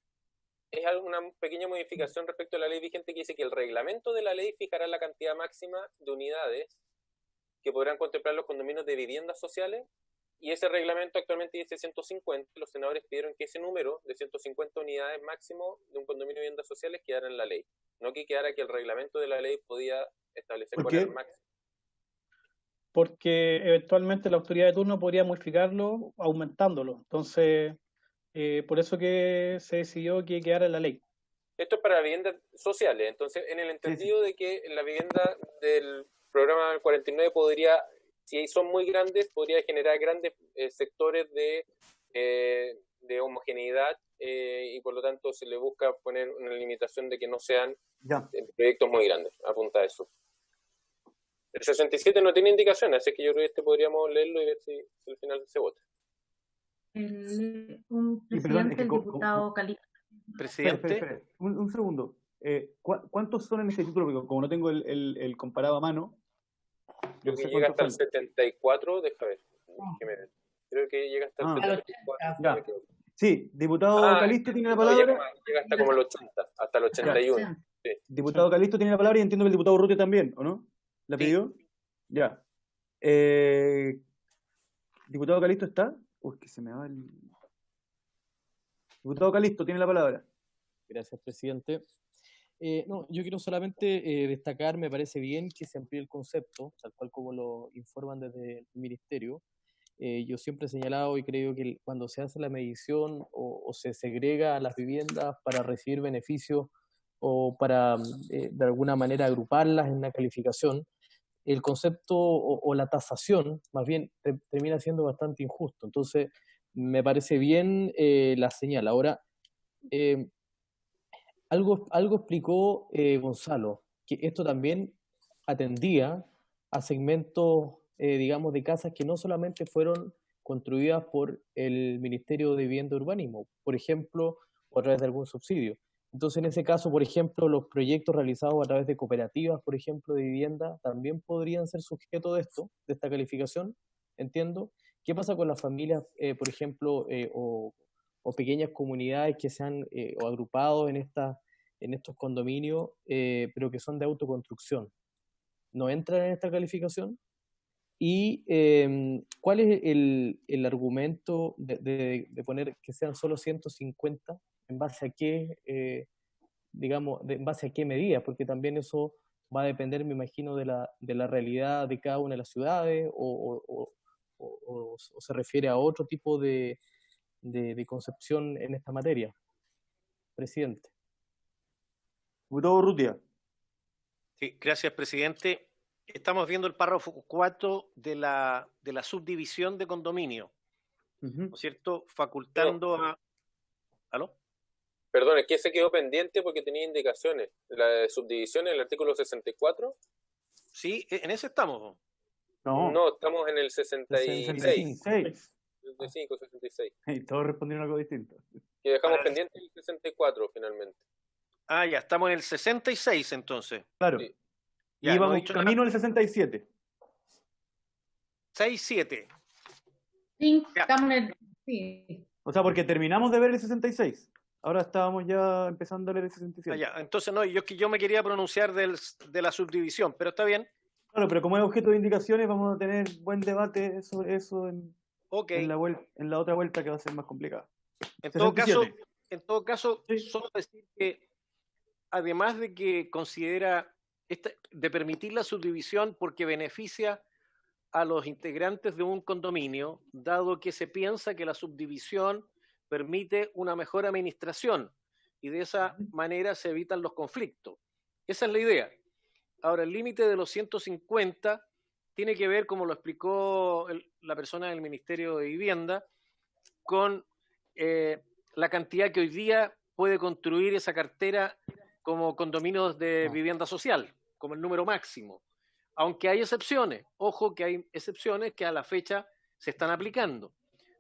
es una pequeña modificación respecto a la ley vigente que dice que el reglamento de la ley fijará la cantidad máxima de unidades que podrán contemplar los condominios de viviendas sociales, y ese reglamento actualmente dice 150. Los senadores pidieron que ese número de 150 unidades máximo de un condominio de viviendas sociales quedara en la ley, no que quedara que el reglamento de la ley podía establecer cuál era el máximo. porque eventualmente la autoridad de turno podría modificarlo aumentándolo. Entonces, por eso que se decidió que quedara en la ley. Esto es para viviendas sociales, entonces en el entendido de que la vivienda del programa 49 podría, si son muy grandes, podría generar grandes sectores de homogeneidad y por lo tanto se le busca poner una limitación de que no sean proyectos muy grandes, apunta a eso. El 67 no tiene indicaciones, así que yo creo que podríamos leerlo y ver si al final se vota. Un presidente, el diputado Calisto. Presidente. Espera. Un segundo. ¿Cuántos son en este título? Porque como no tengo el comparado a mano. Creo que llega hasta el 74, déjame ver. Creo que llega hasta el 74. Sí, diputado Calisto tiene la palabra. Llega hasta como el 80, hasta el 81. Sí. Diputado Calisto tiene la palabra y entiendo que el diputado Urrutia también, ¿o no? ¿La pidió? Ya. ¿Diputado Calisto está? Uy, que se me va el... Diputado Calisto tiene la palabra. Gracias, presidente. No, yo quiero solamente destacar, me parece bien que se amplíe el concepto, tal cual como lo informan desde el Ministerio. Yo siempre he señalado y creo que cuando se hace la medición o se segrega a las viviendas para recibir beneficios o para de alguna manera agruparlas en una calificación, el concepto o la tasación más bien termina siendo bastante injusto. Entonces, me parece bien la señal. Ahora, algo explicó Gonzalo, que esto también atendía a segmentos, digamos, de casas que no solamente fueron construidas por el Ministerio de Vivienda y Urbanismo, por ejemplo, o a través de algún subsidio. Entonces, en ese caso, por ejemplo, los proyectos realizados a través de cooperativas, por ejemplo, de vivienda, también podrían ser sujetos de esto, de esta calificación, entiendo. ¿Qué pasa con las familias, por ejemplo, o pequeñas comunidades que se han o agrupado en estos condominios, pero que son de autoconstrucción? ¿No entran en esta calificación? ¿Y cuál es el argumento de poner que sean solo 150? ¿En base a qué, digamos, en base a qué medida? Porque también eso va a depender, me imagino, de la realidad de cada una de las ciudades o se refiere a otro tipo de concepción en esta materia. Presidente. Diputado Urrutia. Sí, gracias, presidente. Estamos viendo el párrafo 4 de la subdivisión de condominio, ¿no es cierto? Facultando a... ¿Aló? Perdón, es que se quedó pendiente porque tenía indicaciones. La de subdivisión en el artículo 64. Sí, en ese estamos. No, estamos en el 66. 66. 65, 66. Y todos respondieron algo distinto. Que dejamos pendiente el 64 finalmente. Ah, ya, estamos en el 66 entonces. Claro. Sí. Y íbamos camino al 67. 6-7. Sí, estamos en el... Sí. O sea, porque terminamos de ver el 66. Ahora estábamos ya empezando a leer el 67. Ah, ya. Entonces, no, yo me quería pronunciar de la subdivisión, pero está bien. Claro, pero como es objeto de indicaciones, vamos a tener buen debate sobre eso en la otra vuelta, que va a ser más complicada. En todo caso, solo decir que además de que considera de permitir la subdivisión porque beneficia a los integrantes de un condominio, dado que se piensa que la subdivisión permite una mejor administración y de esa manera se evitan los conflictos. Esa es la idea. Ahora, el límite de los 150 tiene que ver, como lo explicó la persona del Ministerio de Vivienda, con la cantidad que hoy día puede construir esa cartera como condominios de vivienda social, como el número máximo. Aunque hay excepciones, ojo que hay excepciones que a la fecha se están aplicando.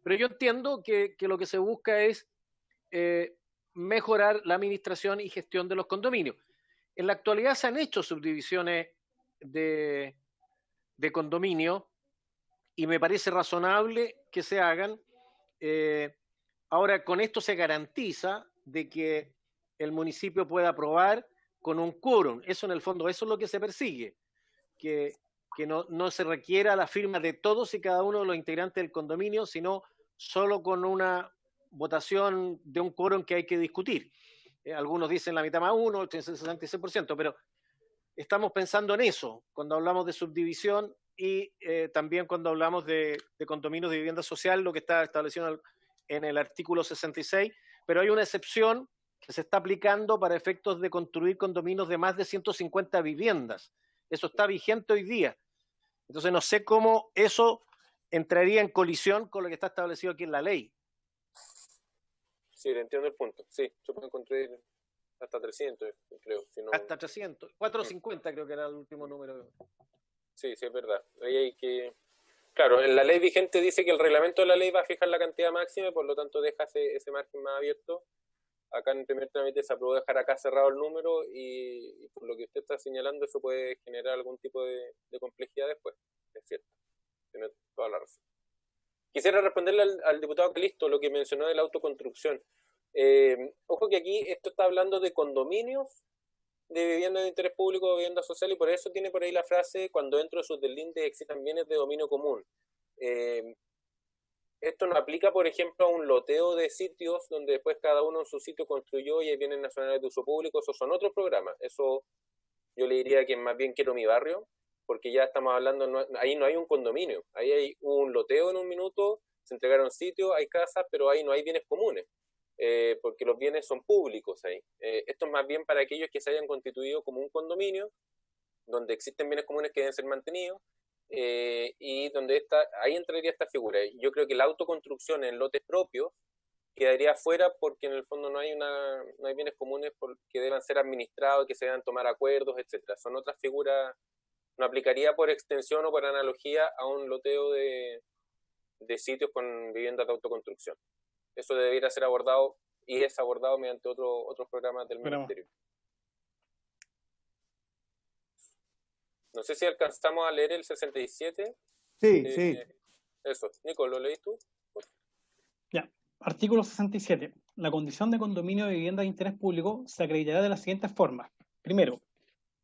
Pero yo entiendo que lo que se busca es mejorar la administración y gestión de los condominios. En la actualidad se han hecho subdivisiones de condominio y me parece razonable que se hagan. Ahora, con esto se garantiza de que el municipio pueda aprobar con un quórum. Eso en el fondo, eso es lo que se persigue, que no se requiera la firma de todos y cada uno de los integrantes del condominio, sino solo con una votación de un quórum que hay que discutir. Algunos dicen la mitad más uno, otros dicen el 66%, pero estamos pensando en eso cuando hablamos de subdivisión y también cuando hablamos de condominios de vivienda social, lo que está establecido en el artículo 66, pero hay una excepción que se está aplicando para efectos de construir condominios de más de 150 viviendas. Eso está vigente hoy día. Entonces no sé cómo eso entraría en colisión con lo que está establecido aquí en la ley. Sí, entiendo el punto. Sí, se pueden construir hasta 300, creo. Si no... Hasta 300. 450 creo que era el último número. Sí, sí, es verdad. Ahí hay que... Claro, en la ley vigente dice que el reglamento de la ley va a fijar la cantidad máxima y por lo tanto deja ese margen más abierto. Acá en el primer trámite se aprobó dejar acá cerrado el número y por lo que usted está señalando eso puede generar algún tipo de complejidad después. Es cierto. Tiene toda la razón. Quisiera responderle al diputado Calisto lo que mencionó de la autoconstrucción. Ojo que aquí esto está hablando de condominios de vivienda de interés público o vivienda social y por eso tiene por ahí la frase cuando dentro de sus deslindes existan bienes de dominio común. Esto no aplica, por ejemplo, a un loteo de sitios donde después cada uno en su sitio construyó y hay bienes nacionales de uso público. Esos son otros programas. Eso yo le diría que más bien quiero mi barrio, porque ya estamos hablando, ahí no hay un condominio, ahí hay un loteo en un minuto, se entregaron sitios, hay casas, pero ahí no hay bienes comunes, porque los bienes son públicos ahí. Esto es más bien para aquellos que se hayan constituido como un condominio, donde existen bienes comunes que deben ser mantenidos, y donde ahí entraría esta figura. Yo creo que la autoconstrucción en lotes propios quedaría fuera porque en el fondo no hay bienes comunes que deban ser administrados, que se deban tomar acuerdos, etcétera. Son otras figuras. No aplicaría por extensión o por analogía a un loteo de sitios con viviendas de autoconstrucción. Eso debería ser abordado y es abordado mediante otros programas del Ministerio. No sé si alcanzamos a leer el 67. Sí, sí. Eso. Nico, ¿lo leís tú? Ya. Artículo 67. La condición de condominio de vivienda de interés público se acreditará de las siguientes formas. Primero,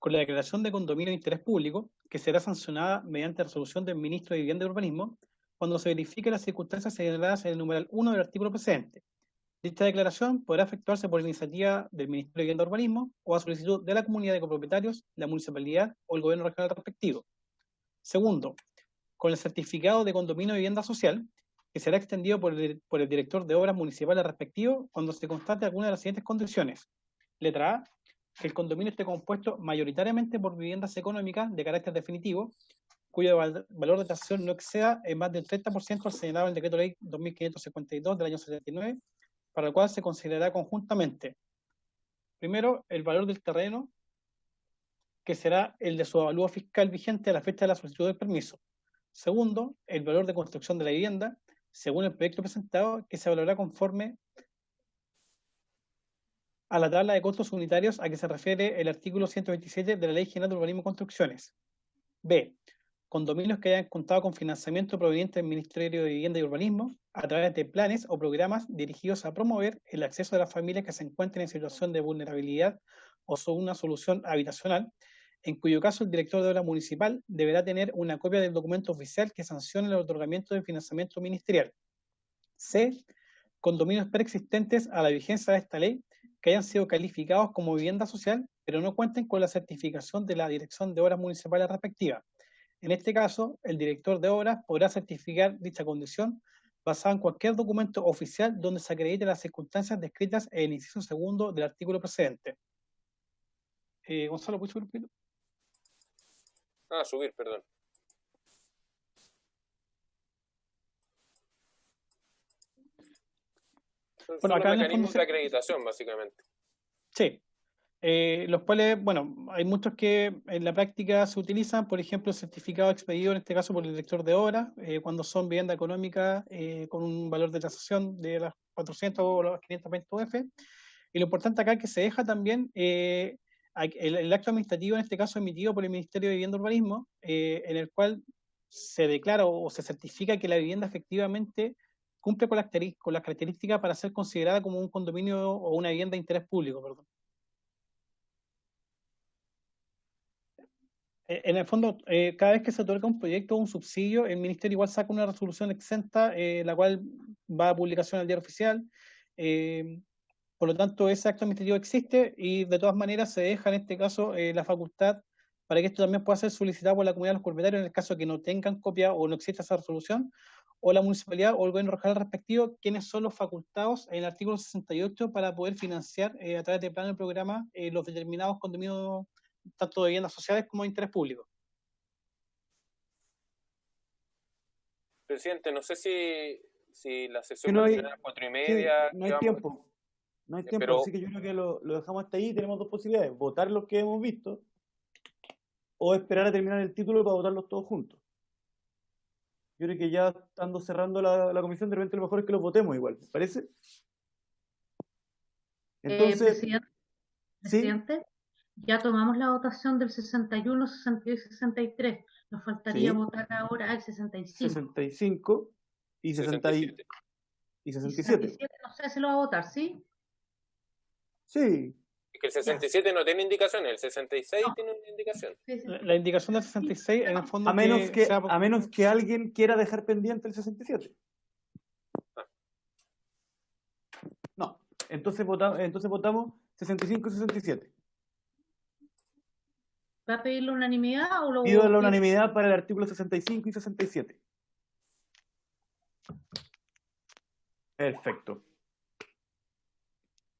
con la declaración de condominio de interés público, que será sancionada mediante resolución del Ministro de Vivienda y Urbanismo, cuando se verifique las circunstancias señaladas en el numeral 1 del artículo precedente. Dicha declaración podrá efectuarse por iniciativa del Ministerio de Vivienda y Urbanismo o a solicitud de la comunidad de copropietarios, la municipalidad o el gobierno regional respectivo. Segundo, con el certificado de condominio de vivienda social, que será extendido por el director de obras municipales respectivo cuando se constate alguna de las siguientes condiciones. Letra A, que el condominio esté compuesto mayoritariamente por viviendas económicas de carácter definitivo, cuyo valor de tasación no exceda en más del 30% al señalado en el Decreto Ley 2552 del año 79, para el cual se considerará conjuntamente, primero, el valor del terreno, que será el de su avalúo fiscal vigente a la fecha de la solicitud del permiso. Segundo, el valor de construcción de la vivienda, según el proyecto presentado, que se valorará conforme a la tabla de costos unitarios a que se refiere el artículo 127 de la Ley General de Urbanismo y Construcciones. B. Condominios que hayan contado con financiamiento proveniente del Ministerio de Vivienda y Urbanismo a través de planes o programas dirigidos a promover el acceso de las familias que se encuentren en situación de vulnerabilidad o son una solución habitacional, en cuyo caso el director de obra municipal deberá tener una copia del documento oficial que sancione el otorgamiento de financiamiento ministerial. C. Condominios preexistentes a la vigencia de esta ley que hayan sido calificados como vivienda social, pero no cuenten con la certificación de la Dirección de Obras Municipales respectiva. En este caso, el director de obras podrá certificar dicha condición basada en cualquier documento oficial donde se acredite las circunstancias descritas en el inciso segundo del artículo precedente. Gonzalo, ¿puedes subir un poquito? Subir, perdón. Son acá los mecanismos de acreditación, básicamente. Sí. Los cuales, bueno, hay muchos que en la práctica se utilizan, por ejemplo, el certificado expedido en este caso por el director de obra, cuando son vivienda económica con un valor de tasación de las 400 o las 520 UF. Y lo importante acá es que se deja también el acto administrativo, en este caso emitido por el Ministerio de Vivienda y Urbanismo, en el cual se declara o se certifica que la vivienda efectivamente cumple con las características para ser considerada como un condominio o una vivienda de interés público, perdón. En el fondo, cada vez que se otorga un proyecto o un subsidio, el Ministerio igual saca una resolución exenta, la cual va a publicación al diario oficial. Por lo tanto, ese acto administrativo existe y de todas maneras se deja en este caso la facultad para que esto también pueda ser solicitado por la comunidad de los propietarios en el caso de que no tengan copia o no exista esa resolución, o la municipalidad o el gobierno regional respectivo, quienes son los facultados en el artículo 68 para poder financiar a través de plan y programa los determinados condominios, tanto de viviendas sociales como de interés público. Presidente, no sé si la sesión no va a hay, terminar a las 4:30. no hay tiempo. No hay tiempo, pero, así que yo creo que lo dejamos hasta ahí. Tenemos dos posibilidades: votar los que hemos visto o esperar a terminar el título para votarlos todos juntos. Yo creo que ya estando cerrando la comisión, de repente lo mejor es que los votemos igual, ¿te parece? Entonces, presidente, ya tomamos la votación del 61, 62 y 63. Nos faltaría votar ahora el 65. 65 y 67. Y 67. No sé si lo va a votar, ¿sí? Sí. Es que el 67 no tiene indicaciones, el 66 tiene una indicación. La indicación del 66 en el fondo... A menos que alguien quiera dejar pendiente el 67. No. Entonces votamos 65 y 67. ¿Va a pedir la unanimidad o lo...? Pido la unanimidad para el artículo 65 y 67. Perfecto.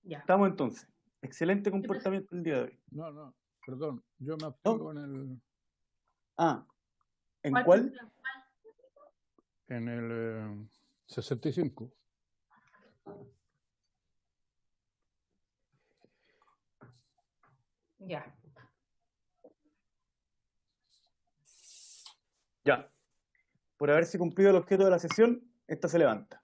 Ya. Estamos entonces. Excelente comportamiento el día de hoy. No, perdón. Yo me abstengo en el... ¿En cuál? En el 65. Ya. Ya. Por haberse cumplido el objeto de la sesión, esta se levanta.